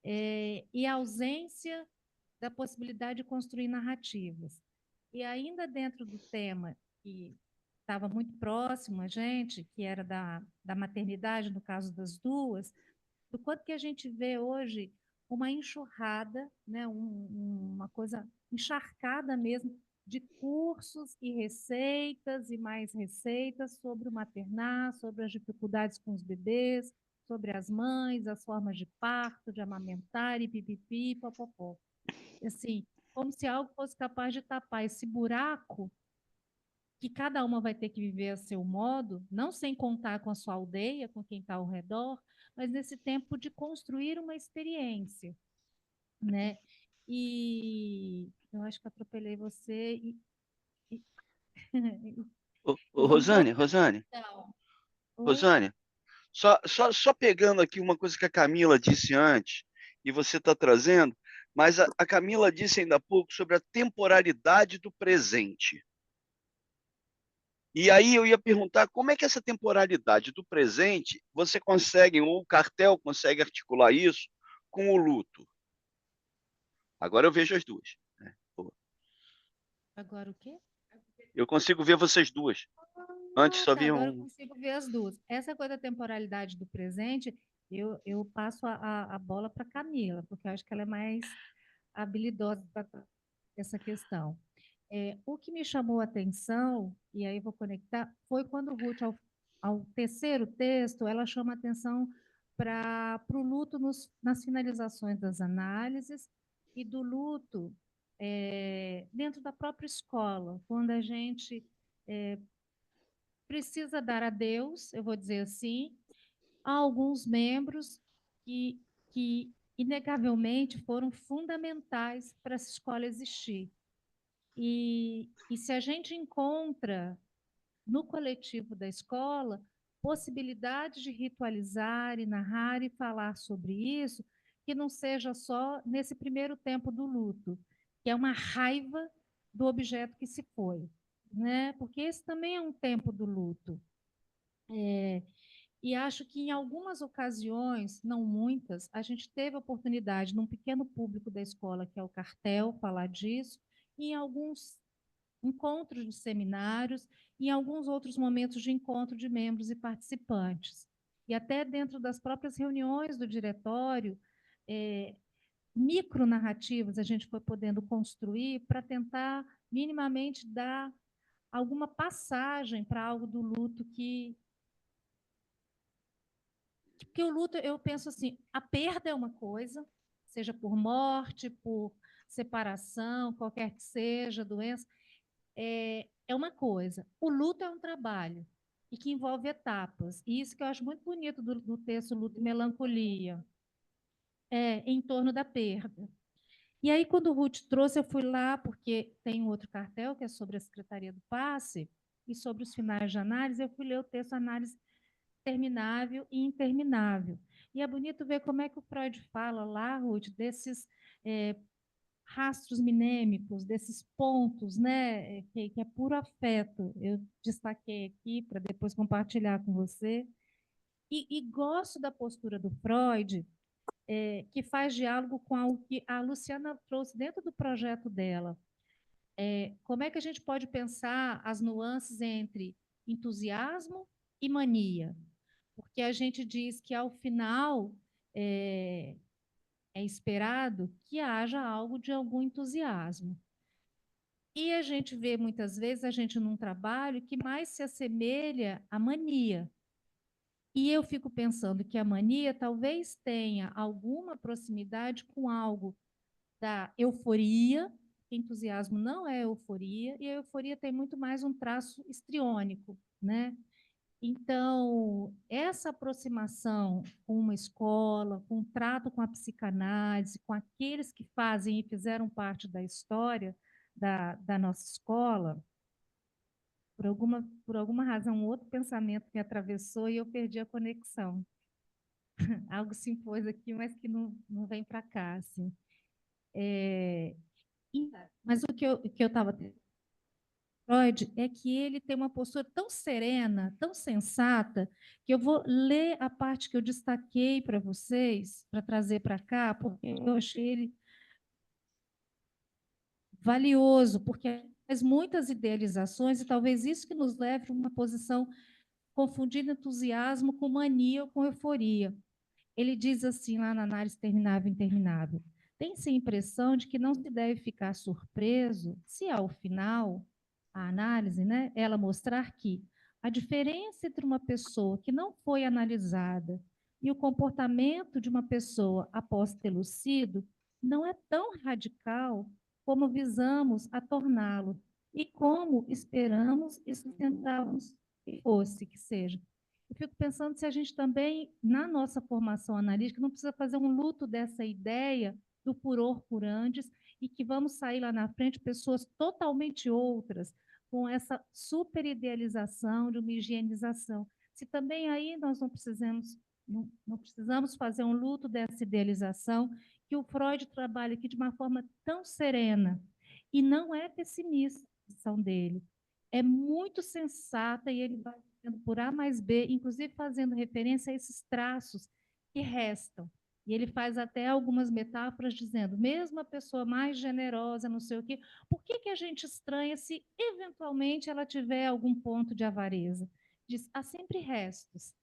e a ausência da possibilidade de construir narrativas. E ainda dentro do tema que estava muito próximo a gente, que era da maternidade, no caso das duas, do quanto que a gente vê hoje uma enxurrada, né, uma coisa encharcada mesmo, de cursos e receitas e mais receitas sobre o maternar, sobre as dificuldades com os bebês, sobre as mães, as formas de parto, de amamentar e pipipi, popopó. Assim, como se algo fosse capaz de tapar esse buraco que cada uma vai ter que viver a seu modo, não sem contar com a sua aldeia, com quem está ao redor, mas nesse tempo de construir uma experiência, né? E eu acho que atropelei você e, Ô, Rosane, Então, Rosane, só pegando aqui uma coisa que a Camila disse antes, e você está trazendo, mas a Camila disse ainda há pouco sobre a temporalidade do presente. E aí eu ia perguntar como é que essa temporalidade do presente você consegue, ou o cartel consegue articular isso com o luto. Agora eu vejo as duas. Né? Agora o quê? Eu consigo ver vocês duas. Antes só Tá, via agora eu um. consigo ver as duas. Essa coisa da temporalidade do presente, eu passo a bola para Camila, porque eu acho que ela é mais habilidosa para essa questão. O que me chamou a atenção, e aí vou conectar, foi quando Ruth, ao terceiro texto, ela chama atenção para o luto nas finalizações das análises e do luto dentro da própria escola, quando a gente precisa dar a Deus, eu vou dizer assim, a alguns membros que inegavelmente foram fundamentais para essa escola existir. E se a gente encontra no coletivo da escola possibilidade de ritualizar e narrar e falar sobre isso, que não seja só nesse primeiro tempo do luto, que é uma raiva do objeto que se foi, né? Porque esse também é um tempo do luto. E acho que em algumas ocasiões, não muitas, a gente teve a oportunidade, num pequeno público da escola, que é o Cartel, falar disso, e em alguns encontros de seminários e em alguns outros momentos de encontro de membros e participantes. E até dentro das próprias reuniões do diretório, micronarrativas a gente foi podendo construir para tentar minimamente dar alguma passagem para algo do luto porque o luto, eu penso assim, a perda é uma coisa, seja por morte, por separação, qualquer que seja, doença, é uma coisa. O luto é um trabalho e que envolve etapas. E isso que eu acho muito bonito do texto Luto e Melancolia, em torno da perda. E aí, quando o Ruth trouxe, eu fui lá, porque tem um outro cartel, que é sobre a Secretaria do Passe, e sobre os finais de análise, eu fui ler o texto Análise Terminável e Interminável. E é bonito ver como é que o Freud fala lá, Ruth, desses rastros minêmicos, desses pontos, né, que é puro afeto. Eu destaquei aqui para depois compartilhar com você. E gosto da postura do Freud, que faz diálogo com algo que a Luciana trouxe dentro do projeto dela. Como é que a gente pode pensar as nuances entre entusiasmo e mania? Porque a gente diz que, ao final, é esperado que haja algo de algum entusiasmo. E a gente vê, muitas vezes, a gente num trabalho que mais se assemelha à mania. E eu fico pensando que a mania talvez tenha alguma proximidade com algo da euforia, entusiasmo não é euforia, e a euforia tem muito mais um traço histriônico, né? Então, essa aproximação com uma escola, com o trato com a psicanálise, com aqueles que fazem e fizeram parte da história da nossa escola, por alguma razão, um outro pensamento me atravessou e eu perdi a conexão. Algo se impôs aqui, mas que não vem para cá. Assim. Mas o que eu estava Freud é que ele tem uma postura tão serena, tão sensata, que eu vou ler a parte que eu destaquei para vocês, para trazer para cá, porque eu achei ele valioso, porque faz muitas idealizações e talvez isso que nos leve a uma posição confundindo entusiasmo com mania ou com euforia. Ele diz assim lá na análise terminável e interminável: tem-se a impressão de que não se deve ficar surpreso se ao final a análise, né, ela mostrar que a diferença entre uma pessoa que não foi analisada e o comportamento de uma pessoa após tê-lo sido não é tão radical como visamos a torná-lo e como esperamos e sustentávamos que fosse, que seja. Eu fico pensando se a gente também, na nossa formação analítica, não precisa fazer um luto dessa ideia do furor por antes e que vamos sair lá na frente pessoas totalmente outras, com essa superidealização de uma higienização. Se também aí nós não precisamos fazer um luto dessa idealização, que o Freud trabalha aqui de uma forma tão serena, e não é pessimista a visão dele, é muito sensata e ele vai por A mais B, inclusive fazendo referência a esses traços que restam, E ele faz até algumas metáforas dizendo, mesmo a pessoa mais generosa, não sei o quê, por que que a gente estranha se eventualmente ela tiver algum ponto de avareza? Diz, há sempre restos.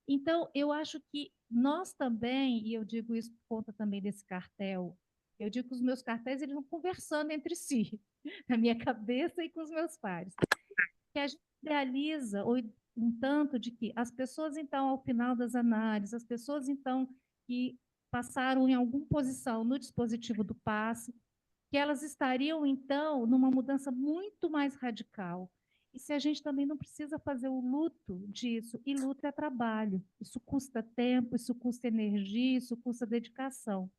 Então, eu acho que nós também, e eu digo isso por conta também desse cartel, eu digo que os meus cartéis eles vão conversando entre si, na minha cabeça e com os meus pares. Que a gente idealiza um tanto de que as pessoas, então, ao final das análises, as pessoas, então, que passaram em alguma posição no dispositivo do passe, que elas estariam, então, numa mudança muito mais radical. E se a gente também não precisa fazer o luto disso, e luto é trabalho, isso custa tempo, isso custa energia, isso custa dedicação.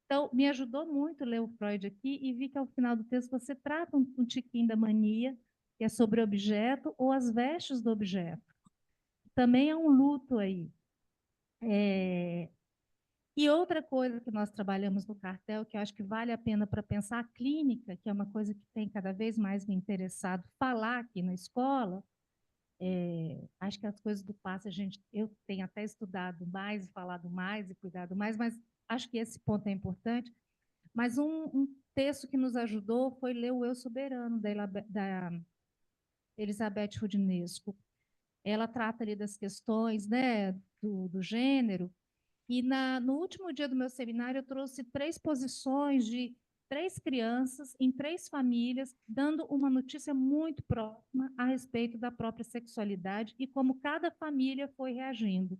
Então, me ajudou muito ler o Freud aqui e vi que ao final do texto você trata um tiquinho da mania, que é sobre o objeto ou as vestes do objeto. Também é um luto aí. E outra coisa que nós trabalhamos no cartel, que eu acho que vale a pena para pensar a clínica, que é uma coisa que tem cada vez mais me interessado falar aqui na escola, acho que as coisas do passe eu tenho até estudado mais, falado mais e cuidado mais, mas acho que esse ponto é importante. Mas um texto que nos ajudou foi ler o Eu Soberano, da Elizabeth Rudnesco. Ela trata ali das questões, né, do gênero, e no último dia do meu seminário eu trouxe 3 posições de 3 crianças em 3 famílias, dando uma notícia muito próxima a respeito da própria sexualidade e como cada família foi reagindo.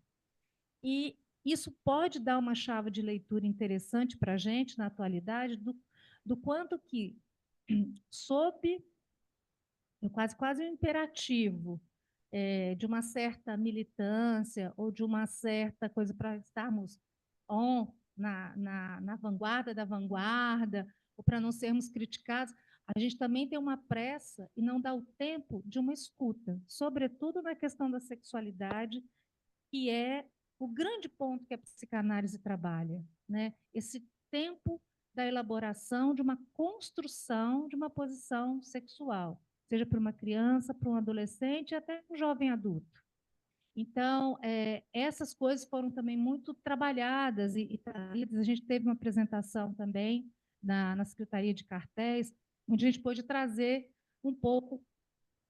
E isso pode dar uma chave de leitura interessante para a gente na atualidade do quanto que, sob quase um imperativo de uma certa militância ou de uma certa coisa para estarmos na vanguarda da vanguarda, ou para não sermos criticados, a gente também tem uma pressa e não dá o tempo de uma escuta, sobretudo na questão da sexualidade, que é o grande ponto que a psicanálise trabalha, né? Esse tempo da elaboração de uma construção de uma posição sexual, seja para uma criança, para um adolescente, até um jovem adulto. Então, essas coisas foram também muito trabalhadas e a gente teve uma apresentação também na Secretaria de Cartéis, onde a gente pôde trazer um pouco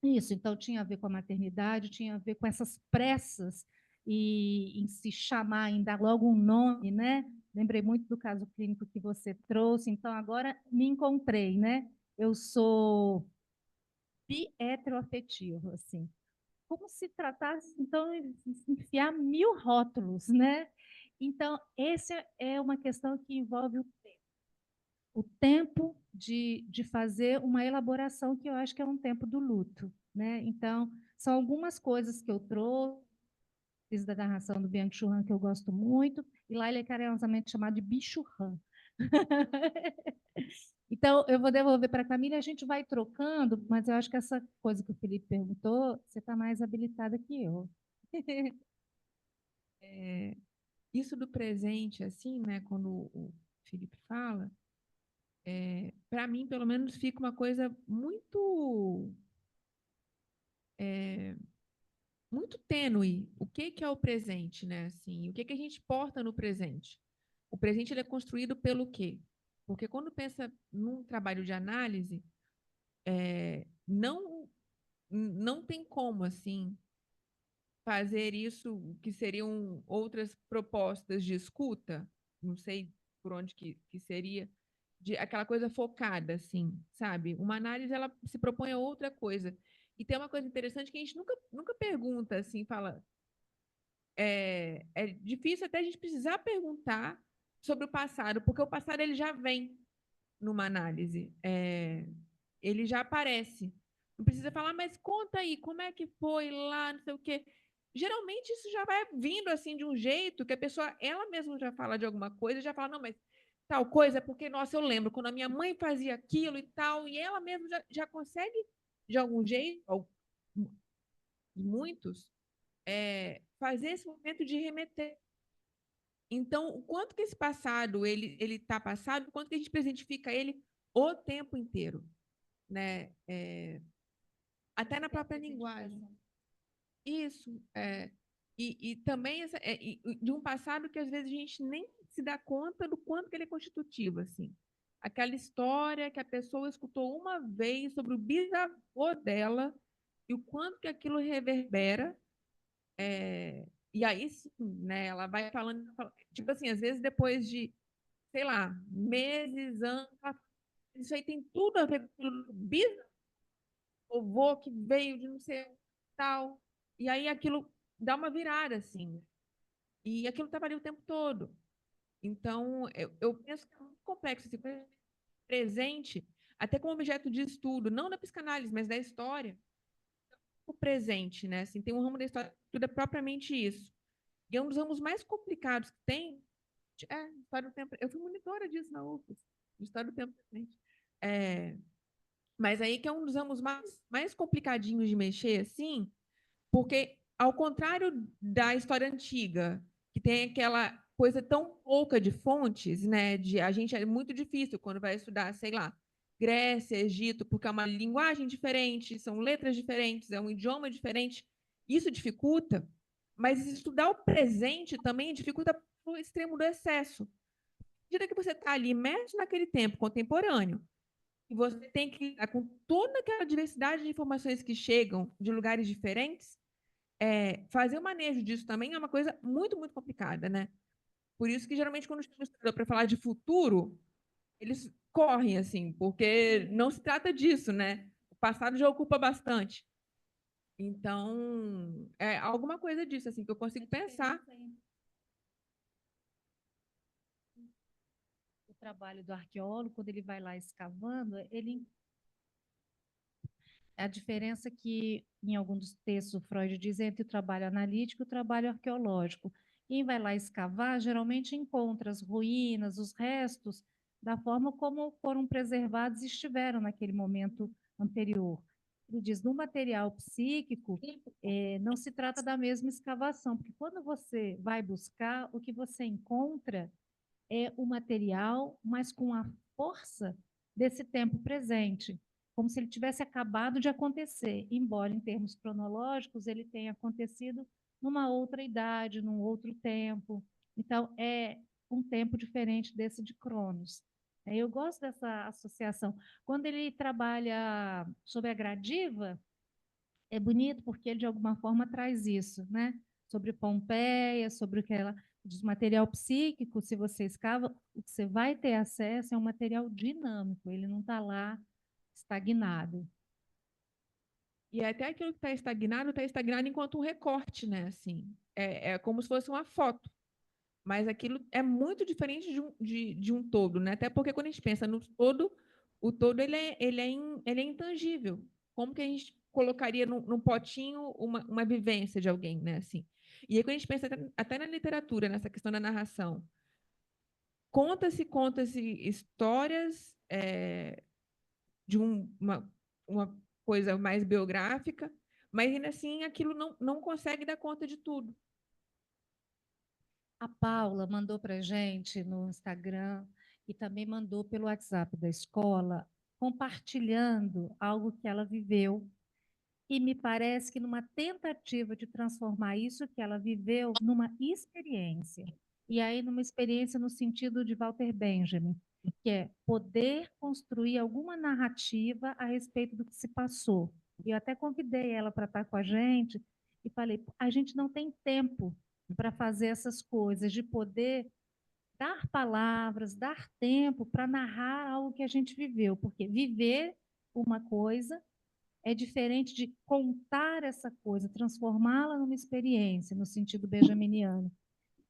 isso. Então, tinha a ver com a maternidade, tinha a ver com essas pressas e em se chamar, em dar logo um nome, né? Lembrei muito do caso clínico que você trouxe, então agora me encontrei, né? Eu sou bi-heteroafetivo, assim. Como se tratasse, então, de enfiar 1000 rótulos, né? Então, essa é uma questão que envolve o tempo de fazer uma elaboração, que eu acho que é um tempo do luto, né? Então, são algumas coisas que eu trouxe, fiz da narração do Byung-Chul Han, que eu gosto muito, e lá ele é carinhosamente chamado de Bicho Han. Então, eu vou devolver para a Camila e a gente vai trocando, mas eu acho que essa coisa que o Felipe perguntou, você está mais habilitada que eu. Isso do presente, assim, né, quando o Felipe fala, para mim, pelo menos, fica uma coisa muito muito tênue. O que é o presente, né? Assim, o que a gente porta no presente? O presente ele é construído pelo quê? Porque quando pensa num trabalho de análise, não tem como assim fazer isso que seriam outras propostas de escuta, não sei por onde que seria, de aquela coisa focada, assim, sabe? Uma análise ela se propõe a outra coisa. E tem uma coisa interessante que a gente nunca pergunta, assim, fala. É difícil até a gente precisar perguntar sobre o passado, porque o passado ele já vem numa análise, ele já aparece. Não precisa falar, mas conta aí, como é que foi lá, não sei o quê. Geralmente isso já vai vindo assim de um jeito que a pessoa, ela mesma já fala de alguma coisa, já fala, não, mas tal coisa é porque, nossa, eu lembro quando a minha mãe fazia aquilo e tal, e ela mesma já consegue, de algum jeito, ou muitos, fazer esse momento de remeter. Então, o quanto que esse passado ele está passado, o quanto que a gente presentifica ele o tempo inteiro, né? Até na própria linguagem. Isso. E também de um passado que às vezes a gente nem se dá conta do quanto que ele é constitutivo, assim. Aquela história que a pessoa escutou uma vez sobre o bisavô dela e o quanto que aquilo reverbera. E aí, sim, né, ela vai falando, tipo assim, às vezes depois de, sei lá, meses, anos, isso aí tem tudo a ver com o bisavô que veio de não sei tal. E aí aquilo dá uma virada, assim. E aquilo estava ali o tempo todo. Então, eu penso que é muito complexo, assim, presente, até como objeto de estudo, não da psicanálise, mas da história, o presente, né? Assim, tem um ramo da história que estuda propriamente isso. E é um dos ramos mais complicados que tem, história do tempo. Eu fui monitora disso na UFES, história do tempo presente. Mas aí que é um dos ramos mais complicadinhos de mexer, assim, porque, ao contrário da história antiga, que tem aquela coisa tão pouca de fontes, né? A gente é muito difícil quando vai estudar, sei lá, Grécia, Egito, porque é uma linguagem diferente, são letras diferentes, é um idioma diferente. Isso dificulta, mas estudar o presente também dificulta o extremo do excesso. À medida que você está ali imerso naquele tempo contemporâneo, e você tem que lidar com toda aquela diversidade de informações que chegam de lugares diferentes, fazer o manejo disso também é uma coisa muito, muito complicada, né? Por isso que, geralmente, quando chama o estudador para falar de futuro, eles correm, assim, porque não se trata disso, né? O passado já ocupa bastante. Então, é alguma coisa disso, assim, que eu consigo pensar. O trabalho do arqueólogo, quando ele vai lá escavando, a diferença que, em algum dos textos, o Freud diz entre o trabalho analítico e o trabalho arqueológico. Quem vai lá escavar, geralmente encontra as ruínas, os restos, da forma como foram preservados e estiveram naquele momento anterior. Ele diz, no material psíquico, não se trata da mesma escavação, porque quando você vai buscar, o que você encontra é o material, mas com a força desse tempo presente, como se ele tivesse acabado de acontecer, embora em termos cronológicos ele tenha acontecido numa outra idade, num outro tempo. Então, é um tempo diferente desse de Cronos. Eu gosto dessa associação. Quando ele trabalha sobre a gradiva, é bonito porque ele, de alguma forma, traz isso, né? Sobre Pompeia, sobre aquela dos material psíquico, se você escava, o que você vai ter acesso é um material dinâmico, ele não está lá estagnado. E até aquilo que está estagnado enquanto um recorte, né? Assim, é como se fosse uma foto. Mas aquilo é muito diferente de um todo, né? Até porque quando a gente pensa no todo, o todo ele é intangível. Como que a gente colocaria num potinho uma vivência de alguém, né? Assim. E aí quando a gente pensa até na literatura, nessa questão da narração, conta-se histórias de uma coisa mais biográfica, mas ainda assim aquilo não consegue dar conta de tudo. A Paula mandou para a gente no Instagram e também mandou pelo WhatsApp da escola, compartilhando algo que ela viveu. E me parece que numa tentativa de transformar isso que ela viveu numa experiência. E aí, numa experiência no sentido de Walter Benjamin, que é poder construir alguma narrativa a respeito do que se passou. E eu até convidei ela para estar com a gente e falei: a gente não tem tempo para fazer essas coisas, de poder dar palavras, dar tempo para narrar algo que a gente viveu, porque viver uma coisa é diferente de contar essa coisa, transformá-la numa experiência, no sentido benjaminiano.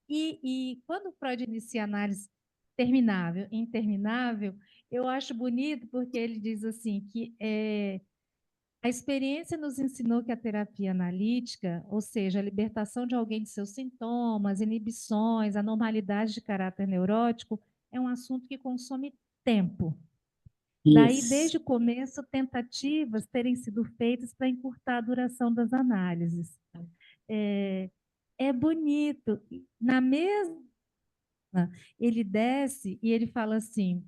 E quando Freud inicia a análise terminável e interminável, eu acho bonito porque ele diz assim que a experiência nos ensinou que a terapia analítica, ou seja, a libertação de alguém de seus sintomas, inibições, anormalidades de caráter neurótico, é um assunto que consome tempo. Daí, desde o começo, tentativas terem sido feitas para encurtar a duração das análises. É bonito. Na mesma, ele desce e ele fala assim,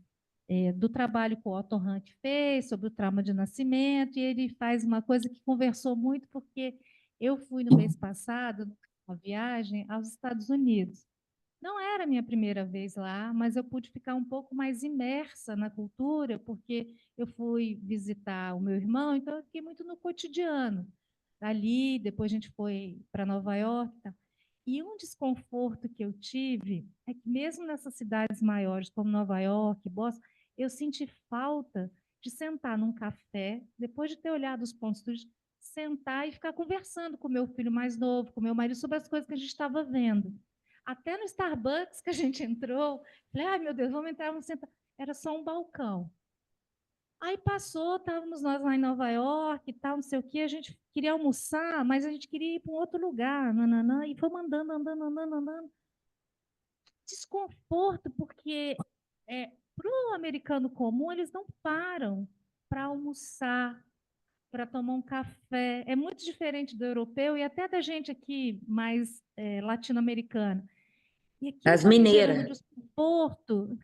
do trabalho que o Otto Rank fez sobre o trauma de nascimento, e ele faz uma coisa que conversou muito, porque eu fui no mês passado, uma viagem aos Estados Unidos. Não era a minha primeira vez lá, mas eu pude ficar um pouco mais imersa na cultura, porque eu fui visitar o meu irmão, então eu fiquei muito no cotidiano. Ali, depois a gente foi para Nova York. Tá? E um desconforto que eu tive é que, mesmo nessas cidades maiores, como Nova York, Boston, eu senti falta de sentar num café, depois de ter olhado os pontos turísticos, sentar e ficar conversando com o meu filho mais novo, com o meu marido, sobre as coisas que a gente estava vendo. Até no Starbucks que a gente entrou, falei, ai meu Deus, vamos entrar, vamos sentar. Era só um balcão. Aí passou, estávamos nós lá em Nova York e tal, não sei o quê, a gente queria almoçar, mas a gente queria ir para um outro lugar, nananã, e fomos andando, andando, andando, andando. Desconforto, porque para o americano comum, eles não param para almoçar, para tomar um café. É muito diferente do europeu e até da gente aqui, mais latino-americana. E aquilo As está me gerando mineiras. desconforto,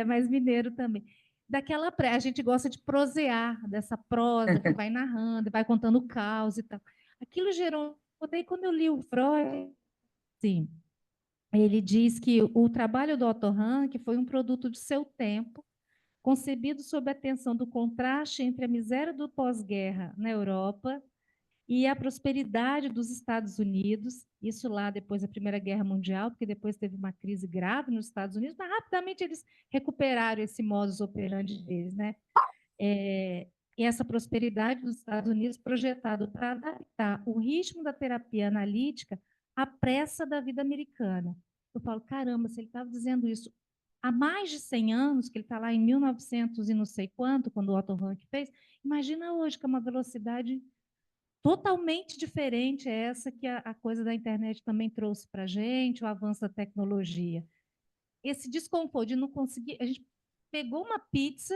mais mineiro também. Daquela a gente gosta de prosear, dessa prosa que vai narrando, vai contando o caos e tal. Aquilo gerou. Daí, quando eu li o Freud, sim, ele diz que o trabalho do Otto Rank foi um produto de seu tempo, concebido sob a tensão do contraste entre a miséria do pós-guerra na Europa e a prosperidade dos Estados Unidos, isso lá depois da Primeira Guerra Mundial, porque depois teve uma crise grave nos Estados Unidos, mas rapidamente eles recuperaram esse modus operandi deles, né? E essa prosperidade dos Estados Unidos projetado para adaptar o ritmo da terapia analítica à pressa da vida americana. Eu falo, caramba, se ele estava dizendo isso há mais de 100 anos, que ele está lá em 1900 e não sei quanto, quando o Otto Rank fez, imagina hoje que é uma velocidade totalmente diferente é essa que a coisa da internet também trouxe para a gente, o avanço da tecnologia. Esse desconforto de não conseguir... A gente pegou uma pizza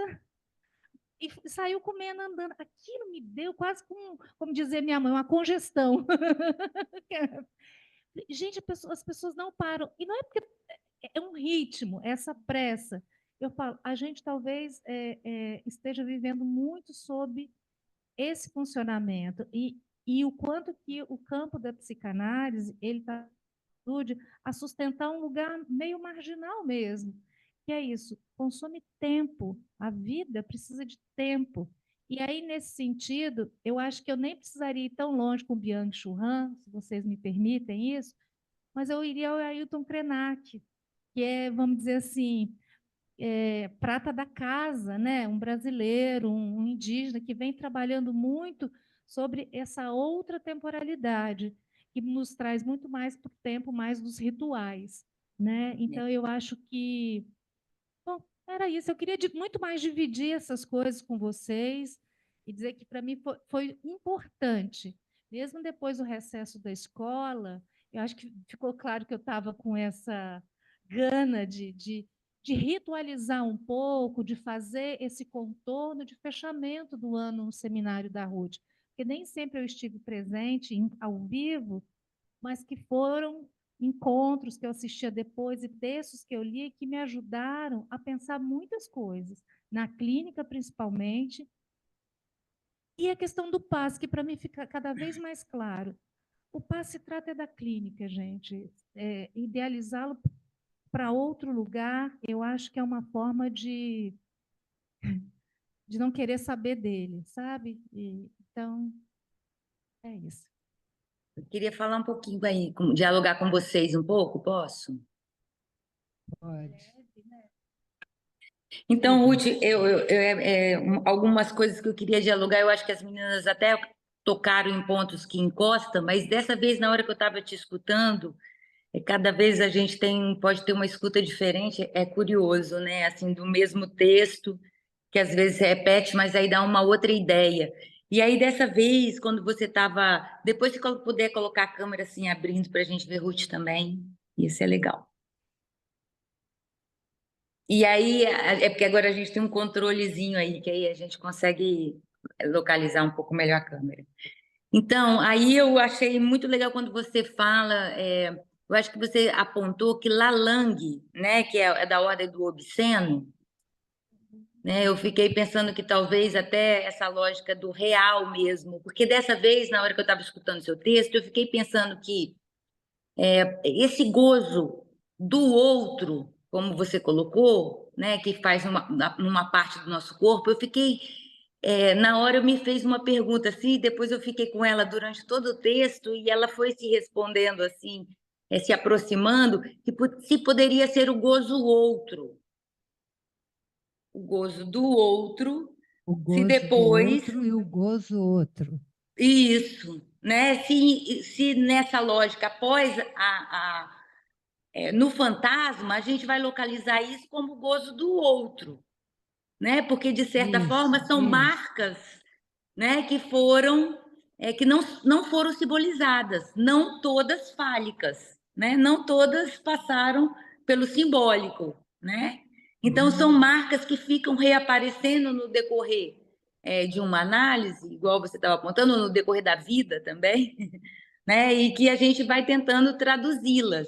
e saiu comendo, andando. Aquilo me deu quase como dizer minha mãe, uma congestão. Gente, as pessoas não param. E não é porque é um ritmo, essa pressa. Eu falo, a gente talvez esteja vivendo muito sob esse funcionamento e o quanto que o campo da psicanálise ele está a sustentar um lugar meio marginal mesmo, que é isso, consome tempo, a vida precisa de tempo. E aí, nesse sentido, eu acho que eu nem precisaria ir tão longe com o Byung-Chul Han, se vocês me permitem isso, mas eu iria ao Ailton Krenak, que é, vamos dizer assim, prata da casa, né? Um brasileiro, um indígena que vem trabalhando muito sobre essa outra temporalidade, que nos traz muito mais para o tempo mais dos rituais, né? Então, eu acho que, bom, era isso. Eu queria muito mais dividir essas coisas com vocês e dizer que, para mim, foi importante. Mesmo depois do recesso da escola, eu acho que ficou claro que eu estava com essa gana de ritualizar um pouco, de fazer esse contorno de fechamento do ano no seminário da Ruth, porque nem sempre eu estive presente ao vivo, mas que foram encontros que eu assistia depois e textos que eu li que me ajudaram a pensar muitas coisas, na clínica principalmente, e a questão do passe, que para mim fica cada vez mais claro. O passe se trata da clínica, gente. Idealizá-lo para outro lugar, eu acho que é uma forma de não querer saber dele, sabe? Então, é isso. Eu queria falar um pouquinho aí, dialogar com vocês um pouco, posso? Pode. Então, Ruth, algumas coisas que eu queria dialogar, eu acho que as meninas até tocaram em pontos que encostam, mas dessa vez, na hora que eu estava te escutando, cada vez a gente pode ter uma escuta diferente, é curioso, né? Assim, do mesmo texto, que às vezes se repete, mas aí dá uma outra ideia. E aí, dessa vez, quando você estava... Depois, se puder colocar a câmera assim, abrindo para a gente ver Ruth também, isso é legal. E aí, é porque agora a gente tem um controlezinho aí, que aí a gente consegue localizar um pouco melhor a câmera. Então, aí eu achei muito legal quando você fala, eu acho que você apontou que Lalang, né, que é da ordem do obsceno, né, eu fiquei pensando que talvez até essa lógica do real mesmo, porque dessa vez, na hora que eu estava escutando seu texto, eu fiquei pensando que esse gozo do outro, como você colocou, né, que faz numa parte do nosso corpo, eu fiquei, na hora me fez uma pergunta assim, depois eu fiquei com ela durante todo o texto e ela foi se respondendo assim, se aproximando, que se poderia ser o gozo outro, o gozo do outro, O se gozo do depois outro e o gozo outro. isso, né? Se nessa lógica, após no fantasma, a gente vai localizar isso como gozo do outro, né? Porque, de certa forma, são marcas, né, que foram, que não foram simbolizadas, não todas fálicas, né? Não todas passaram pelo simbólico, né? Então, são marcas que ficam reaparecendo no decorrer de uma análise, igual você estava apontando, no decorrer da vida também, né? E que a gente vai tentando traduzi-las.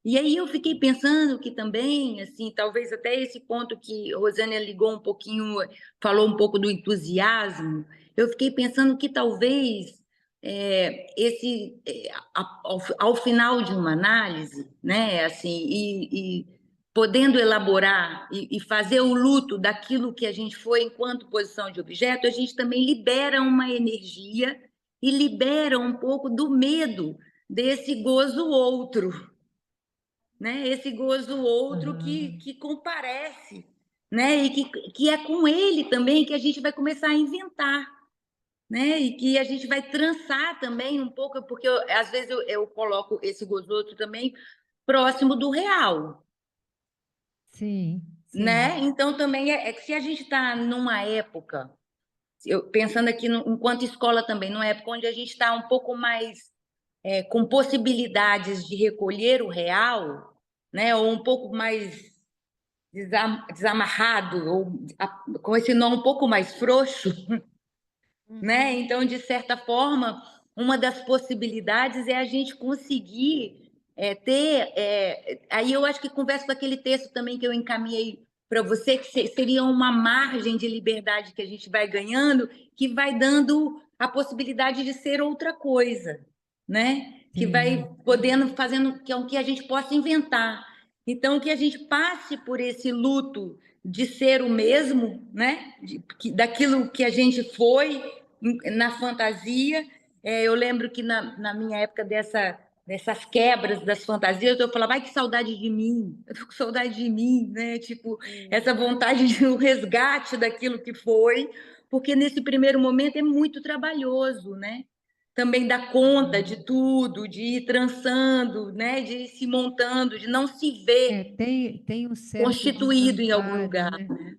E aí eu fiquei pensando que também, assim, talvez até esse ponto que Rosânia ligou um pouquinho, falou um pouco do entusiasmo, eu fiquei pensando que talvez ao final de uma análise, né, assim, e podendo elaborar e fazer o luto daquilo que a gente foi enquanto posição de objeto, a gente também libera uma energia e libera um pouco do medo desse gozo outro, né? Esse gozo outro que comparece, né? E que é com ele também que a gente vai começar a inventar, né? E que a gente vai trançar também um pouco, porque às vezes eu coloco esse gozo outro também próximo do real, Sim, né? sim. Então também é que se a gente está numa época, pensando aqui enquanto escola também, numa época onde a gente está um pouco mais com possibilidades de recolher o real, né? Ou um pouco mais desamarrado, ou com esse nó um pouco mais frouxo, né? Então, de certa forma, uma das possibilidades é a gente conseguir ter. Aí eu acho que converso com aquele texto também que eu encaminhei para você, que seria uma margem de liberdade que a gente vai ganhando, que vai dando a possibilidade de ser outra coisa, né? Que vai podendo, fazendo com que a gente possa inventar. Então, que a gente passe por esse luto de ser o mesmo, né? Daquilo que a gente foi na fantasia. Eu lembro que na minha época dessas quebras das fantasias, eu falava, ai, que saudade de mim, eu tô com saudade de mim, né? Tipo, essa vontade de um resgate daquilo que foi, porque nesse primeiro momento é muito trabalhoso, né? Também dar conta de tudo, de ir trançando, né? De ir se montando, de não se ver Tem um certo constituído em algum desamparo, lugar. né?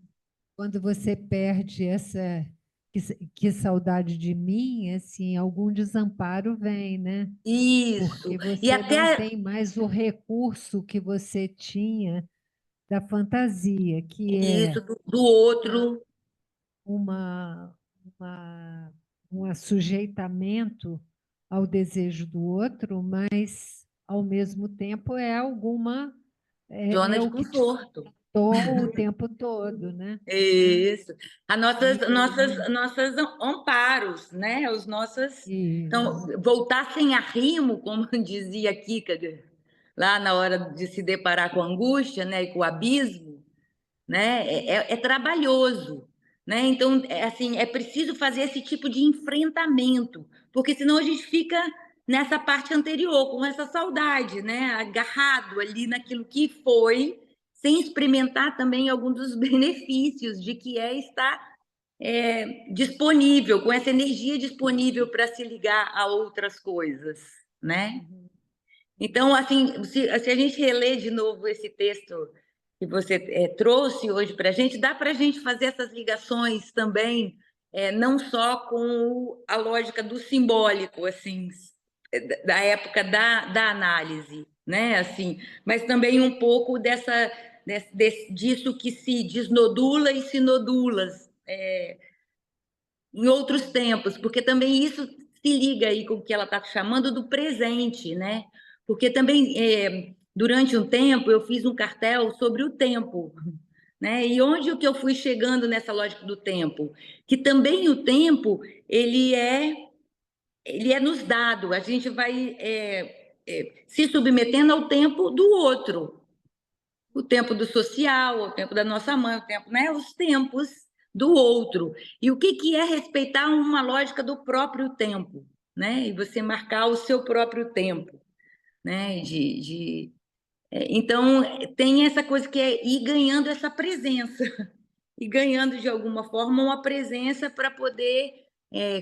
Quando você perde essa que saudade de mim, assim, algum desamparo vem, né? Isso. Porque E você não até tem mais o recurso que você tinha da fantasia, que isso é do outro. uma, um assujeitamento ao desejo do outro, mas, ao mesmo tempo, é alguma... Zona É de o que te conforto. faltou o tempo todo, né? Isso. As nossas amparos, né? Os nossos. Então, voltar sem arrimo, como dizia Kierkegaard, lá na hora de se deparar com a angústia, né? E com o abismo, né? É trabalhoso, né? Então, assim, é preciso fazer esse tipo de enfrentamento, porque senão a gente fica nessa parte anterior, com essa saudade, né? Agarrado ali naquilo que foi, sem experimentar também algum dos benefícios de que estar disponível, com essa energia disponível para se ligar a outras coisas, né? Então, assim, se a gente reler de novo esse texto que você trouxe hoje para a gente, dá para a gente fazer essas ligações também, não só com a lógica do simbólico, assim, da época da análise, né? Assim, mas também um pouco disso que se desnodula e se nodula em outros tempos, porque também isso se liga aí com o que ela está chamando do presente, né? Porque também, durante um tempo, eu fiz um cartel sobre o tempo, né? E onde o que eu fui chegando nessa lógica do tempo? Que também o tempo, ele é nos dado, a gente vai se submetendo ao tempo do outro, o tempo do social, o tempo da nossa mãe, o tempo, né? Os tempos do outro. E o que é respeitar uma lógica do próprio tempo, né? E você marcar o seu próprio tempo, né? Então, tem essa coisa que é ir ganhando essa presença, e ganhando, de alguma forma, uma presença para poder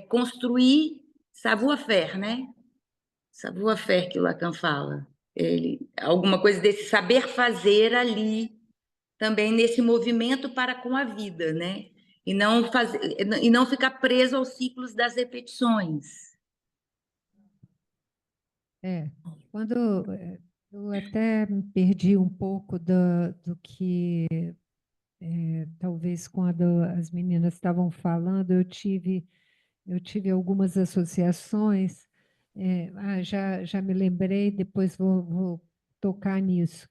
construir savoir-faire, né? Savoir-faire que o Lacan fala. Alguma coisa desse saber fazer ali, também nesse movimento para com a vida, né? E não ficar preso aos ciclos das repetições. Quando eu até me perdi um pouco do que, talvez quando as meninas estavam falando, eu tive algumas associações, já me lembrei, depois vou tocar nisso.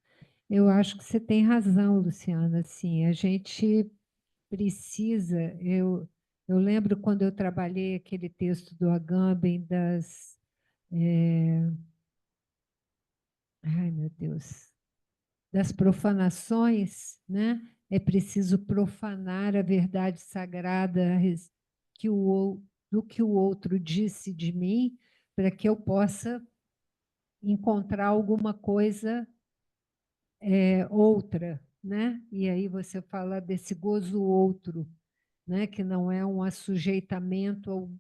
Eu acho que você tem razão, Luciana, assim, a gente precisa, eu lembro quando eu trabalhei aquele texto do Agamben ai meu Deus, das profanações, né? É preciso profanar a verdade sagrada do que o outro disse de mim, para que eu possa encontrar alguma coisa outra, né? E aí você fala desse gozo outro, né? Que não é um assujeitamento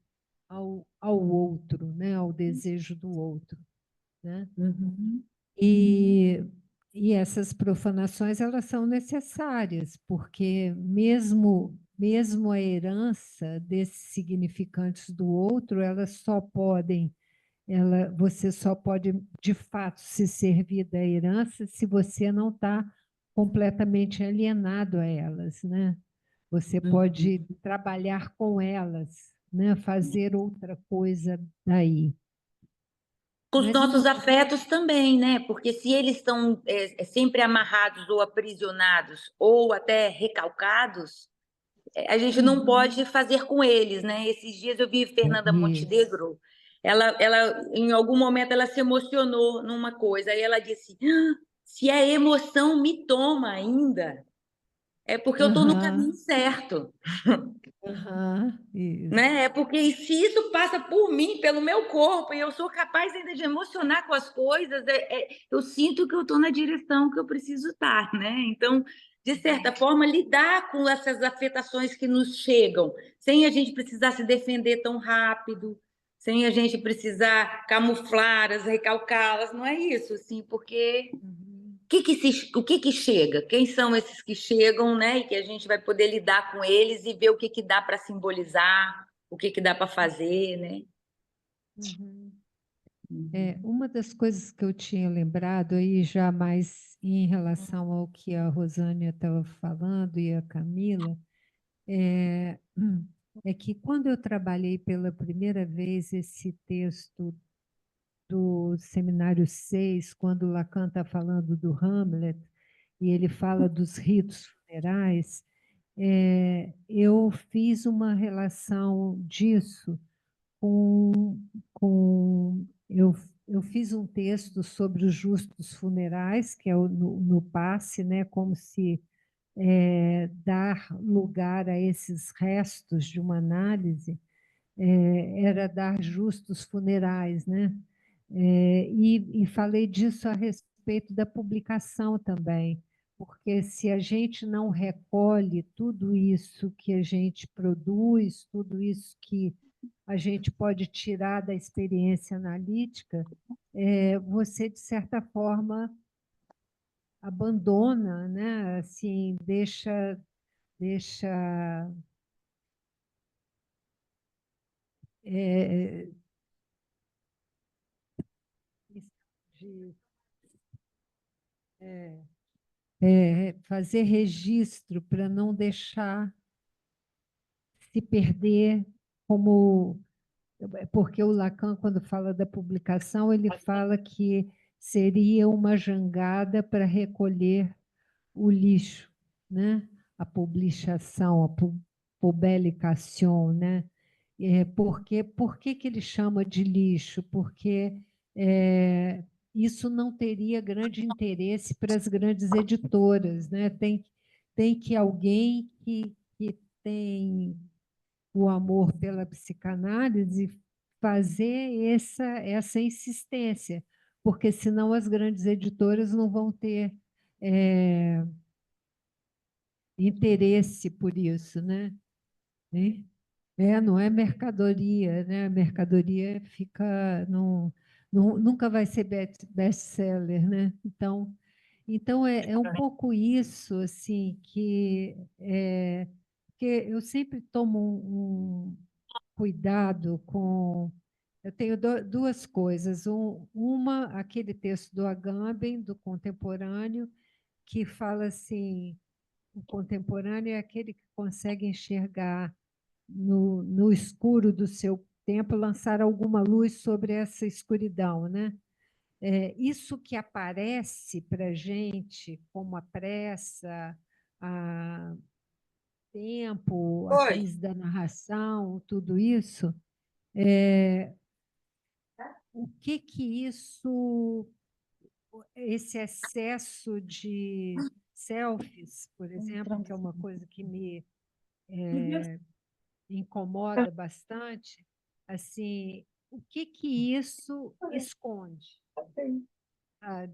ao outro, né? Ao desejo do outro, né? Uhum. E essas profanações, elas são necessárias, porque mesmo a herança desses significantes do outro, você só pode, de fato, se servir da herança se você não está completamente alienado a elas, né? Você pode trabalhar com elas, né? Fazer outra coisa daí. Com os Mas nossos afetos também, né? Porque se eles estão sempre amarrados ou aprisionados ou até recalcados, a gente não pode fazer com eles, né? Esses dias eu vi Fernanda Montenegro, ela, em algum momento ela se emocionou numa coisa, aí ela disse: se a emoção me toma ainda, é porque eu estou no caminho certo. Isso. Né? É porque se isso passa por mim, pelo meu corpo, e eu sou capaz ainda de emocionar com as coisas, eu sinto que eu estou na direção que eu preciso estar, né? Então, de certa forma, lidar com essas afetações que nos chegam, sem a gente precisar se defender tão rápido, sem a gente precisar camuflá-las, recalcá-las, não é isso, assim, porque o que chega? Quem são esses que chegam, né? E que a gente vai poder lidar com eles e ver o que dá para simbolizar, o que dá para fazer, né? Uma das coisas que eu tinha lembrado aí, já mais em relação ao que a Rosânia estava falando e a Camila, é que quando eu trabalhei pela primeira vez esse texto do Seminário 6, quando Lacan está falando do Hamlet, e ele fala dos ritos funerais, eu fiz uma relação disso eu fiz um texto sobre os justos funerais, que é no passe, né, como se dar lugar a esses restos de uma análise era dar justos funerais, né? E falei disso a respeito da publicação também, porque se a gente não recolhe tudo isso que a gente produz, tudo isso que a gente pode tirar da experiência analítica, você, de certa forma, abandona, né? Assim, deixa fazer registro para não deixar se perder como... Porque o Lacan, quando fala da publicação, ele fala que seria uma jangada para recolher o lixo, né? A publicação, a publicação, né? Por que ele chama de lixo? Porque isso não teria grande interesse para as grandes editoras, né? Tem que alguém que tem o amor pela psicanálise fazer essa insistência, porque senão as grandes editoras não vão ter interesse por isso, né? Não é mercadoria, né? A mercadoria fica nunca vai ser best-seller, né? Então é um pouco isso, assim, que eu sempre tomo um cuidado com. Eu tenho duas coisas. Uma, aquele texto do Agamben, do contemporâneo, que fala assim: o contemporâneo é aquele que consegue enxergar no escuro do seu tempo, lançar alguma luz sobre essa escuridão, né? Isso que aparece para a gente como a pressa, a tempo, a crise da narração, tudo isso, o que isso, esse excesso de selfies, por exemplo, que é uma coisa que me incomoda bastante, assim, o que isso esconde, sabe?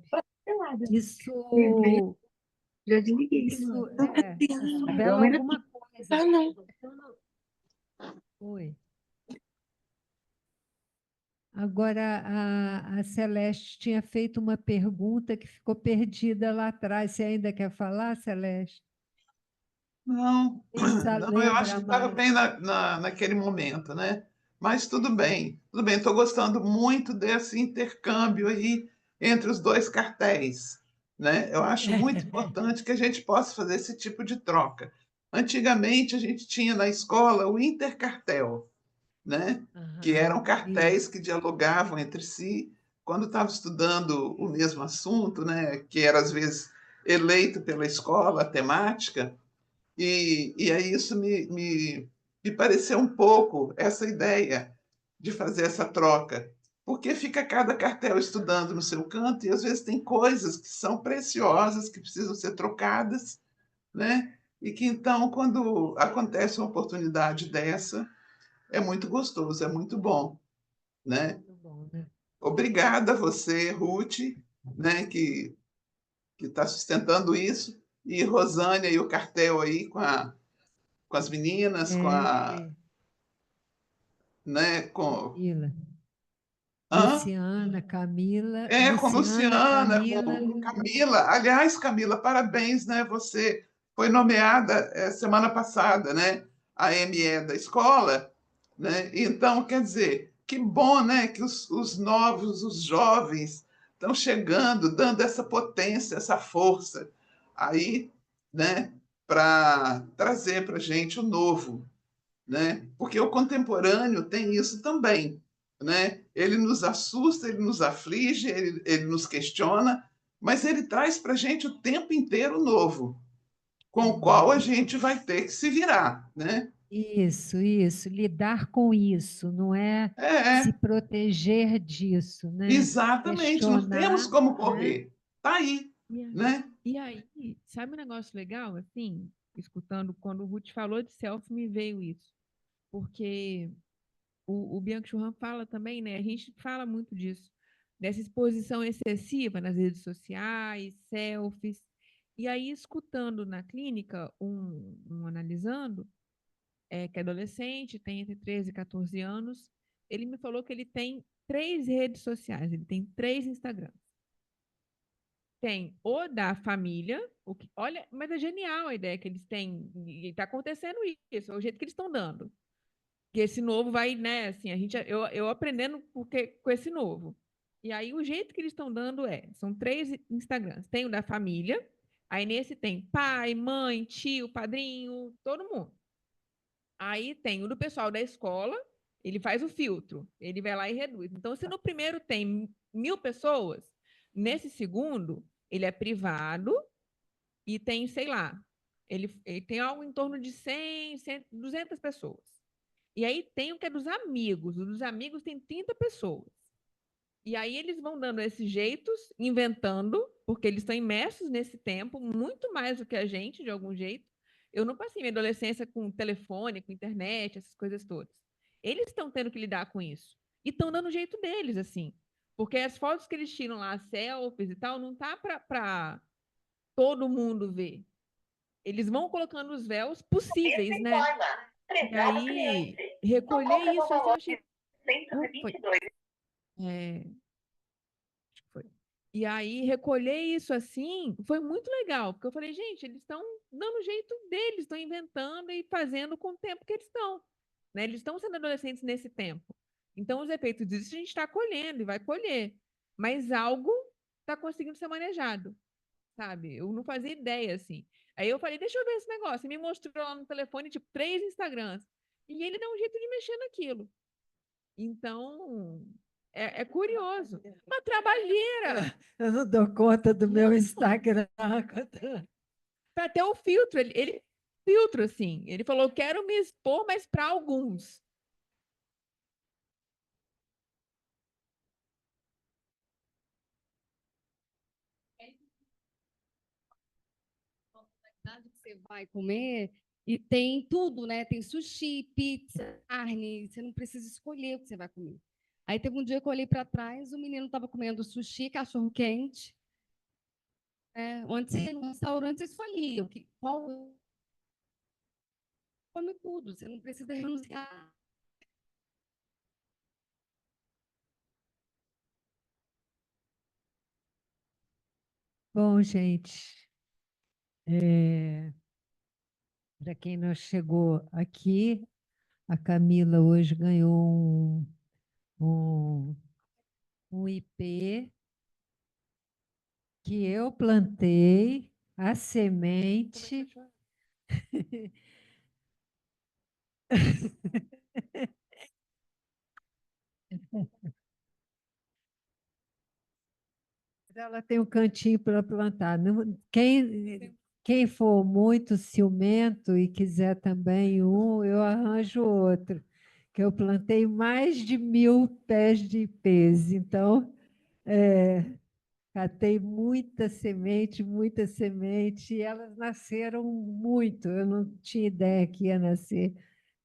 Isso Já desliguei. isso revela alguma coisa. Oi. Agora, a Celeste tinha feito uma pergunta que ficou perdida lá atrás. Você ainda quer falar, Celeste? Não, não, eu acho que estava mais. bem naquele momento, né? Mas tudo bem, tudo bem. Estou gostando muito desse intercâmbio aí entre os dois cartéis, né? Eu acho muito importante que a gente possa fazer esse tipo de troca. Antigamente, a gente tinha na escola o intercartel, né? Que eram cartéis que dialogavam entre si quando estavam estudando o mesmo assunto, né? Que era, às vezes, eleito pela escola, a temática. E aí isso me pareceu um pouco essa ideia de fazer essa troca, porque fica cada cartel estudando no seu canto e às vezes tem coisas que são preciosas, que precisam ser trocadas, né? E que então, quando acontece uma oportunidade dessa, é muito gostoso, é muito bom, né? Muito bom, né? Obrigada a você, Ruth, né, que está sustentando isso, e Rosânia e o cartel aí com as meninas, né, Camila. hã? Luciana, Camila. Com Luciana, Luciana, Camila. com Camila. Aliás, Camila, parabéns, né? Você foi nomeada semana passada, né? A ME da escola, né? Então, quer dizer, que bom, né? Que os novos, os jovens estão chegando, dando essa potência, essa força aí, né? Para trazer para a gente o novo, né? Porque o contemporâneo tem isso também, né? Ele nos assusta, ele nos aflige, ele nos questiona, mas ele traz para a gente o tempo inteiro novo, com o qual a gente vai ter que se virar, né? Isso, lidar com isso, não é se proteger disso, né? Exatamente, não temos Questionar, como né? correr. Está aí, né? E aí, sabe um negócio legal, assim, escutando, quando o Ruth falou de selfie, me veio isso. Porque o Bianco Churran fala também, né? A gente fala muito disso, dessa exposição excessiva nas redes sociais, selfies. E aí, escutando na clínica, um analisando, que é adolescente, tem entre 13 e 14 anos, ele me falou que ele tem 3 redes sociais, ele tem 3 Instagrams. Tem o da família, olha, mas é genial a ideia que eles têm, e está acontecendo isso, é o jeito que eles estão dando. Que esse novo vai, né, assim, eu aprendendo com esse novo. E aí o jeito que eles estão dando são 3 Instagrams. Tem o da família, aí nesse tem pai, mãe, tio, padrinho, todo mundo. Aí tem o do pessoal da escola, ele faz o filtro, ele vai lá e reduz. Então, se no primeiro tem 1.000 pessoas, nesse segundo, ele é privado e tem, sei lá, ele tem algo em torno de 100, 200 pessoas. E aí tem o que é dos amigos. O dos amigos tem 30 pessoas. E aí eles vão dando esses jeitos, inventando, porque eles estão imersos nesse tempo, muito mais do que a gente, de algum jeito. Eu não passei minha adolescência com telefone, com internet, essas coisas todas. Eles estão tendo que lidar com isso. E estão dando o jeito deles, assim. Porque as fotos que eles tiram lá, selfies e tal, não tá para todo mundo ver. Eles vão colocando os véus possíveis, né? E aí, recolher isso, assim, eu achei... Foi. E aí, recolher isso assim, foi muito legal, porque eu falei, gente, eles estão dando o jeito deles, estão inventando e fazendo com o tempo que eles estão. Né? Eles estão sendo adolescentes nesse tempo. Então, os efeitos disso a gente está colhendo e vai colher. Mas algo está conseguindo ser manejado, sabe? Eu não fazia ideia, assim. Aí eu falei, deixa eu ver esse negócio. E me mostrou lá no telefone, tipo, 3 Instagrams. E ele dá um jeito de mexer naquilo. Então, é curioso. Uma trabalheira. Eu não dou conta do meu Instagram. Para ter o filtro, ele filtro, assim. Ele falou, quero me expor, mas para alguns. Que você vai comer e tem tudo, né? Tem sushi, pizza, carne, você não precisa escolher o que você vai comer. Aí teve um dia que eu olhei para trás, o menino estava comendo sushi, cachorro quente. Onde você ia no restaurante, você escolhia qual come tudo, você não precisa renunciar. Bom, gente, para quem não chegou aqui, a Camila hoje ganhou um IP que eu plantei, a semente. Ela tem um cantinho para plantar. Quem for muito ciumento e quiser também um, eu arranjo outro. Que eu plantei mais de 1000 pés de ipês. Então, catei muita semente, e elas nasceram muito. Eu não tinha ideia que ia nascer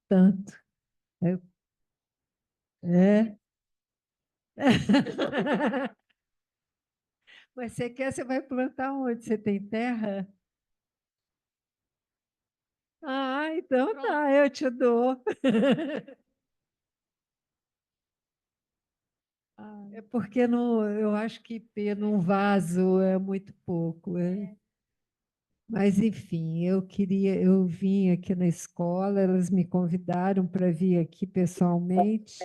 tanto. É. Mas você vai plantar onde? Você tem terra? Ah, então tá, eu te dou. É porque não, eu acho que num vaso é muito pouco. Mas, enfim, eu vim aqui na escola, elas me convidaram para vir aqui pessoalmente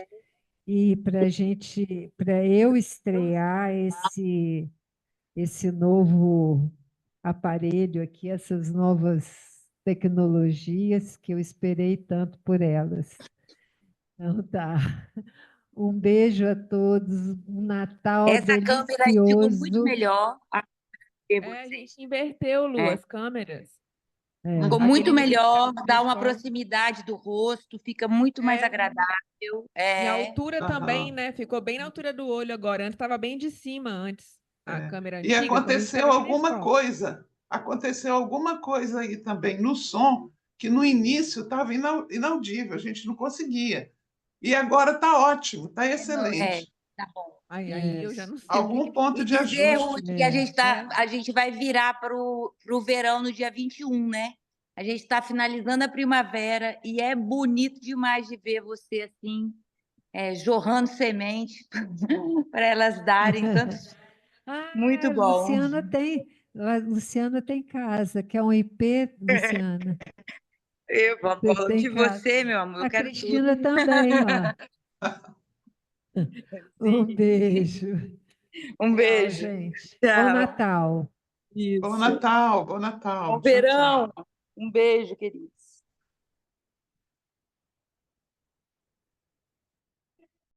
e para eu estrear esse novo aparelho aqui, essas novas tecnologias que eu esperei tanto por elas. Então, tá. Um beijo a todos, um Natal Essa câmera aí ficou muito delicioso. melhor. A gente inverteu, Lu, as câmeras. Ficou muito melhor, dá uma proximidade do rosto, fica muito mais agradável. E a altura também, né? Ficou bem na altura do olho agora. Antes estava bem de cima, a câmera E antiga. aconteceu alguma coisa aí também no som, que no início estava inaudível, a gente não conseguia. E agora está ótimo, está excelente. Tá bom. Aí eu já não sei. Algum ponto E de dizer, ajuste. Ruth, que a gente vai virar para o verão no dia 21, né? A gente está finalizando a primavera e é bonito demais de ver você assim, jorrando semente para elas darem tantos. Muito bom. Luciana tem casa, quer um IP, Luciana? Eu falo de você, meu amor. Eu quero Cristina tudo. também, ó. Um beijo. Um beijo. Tchau, gente. Tchau. Bom Natal. Bom Natal, bom Natal. Bom verão. Um beijo, querido.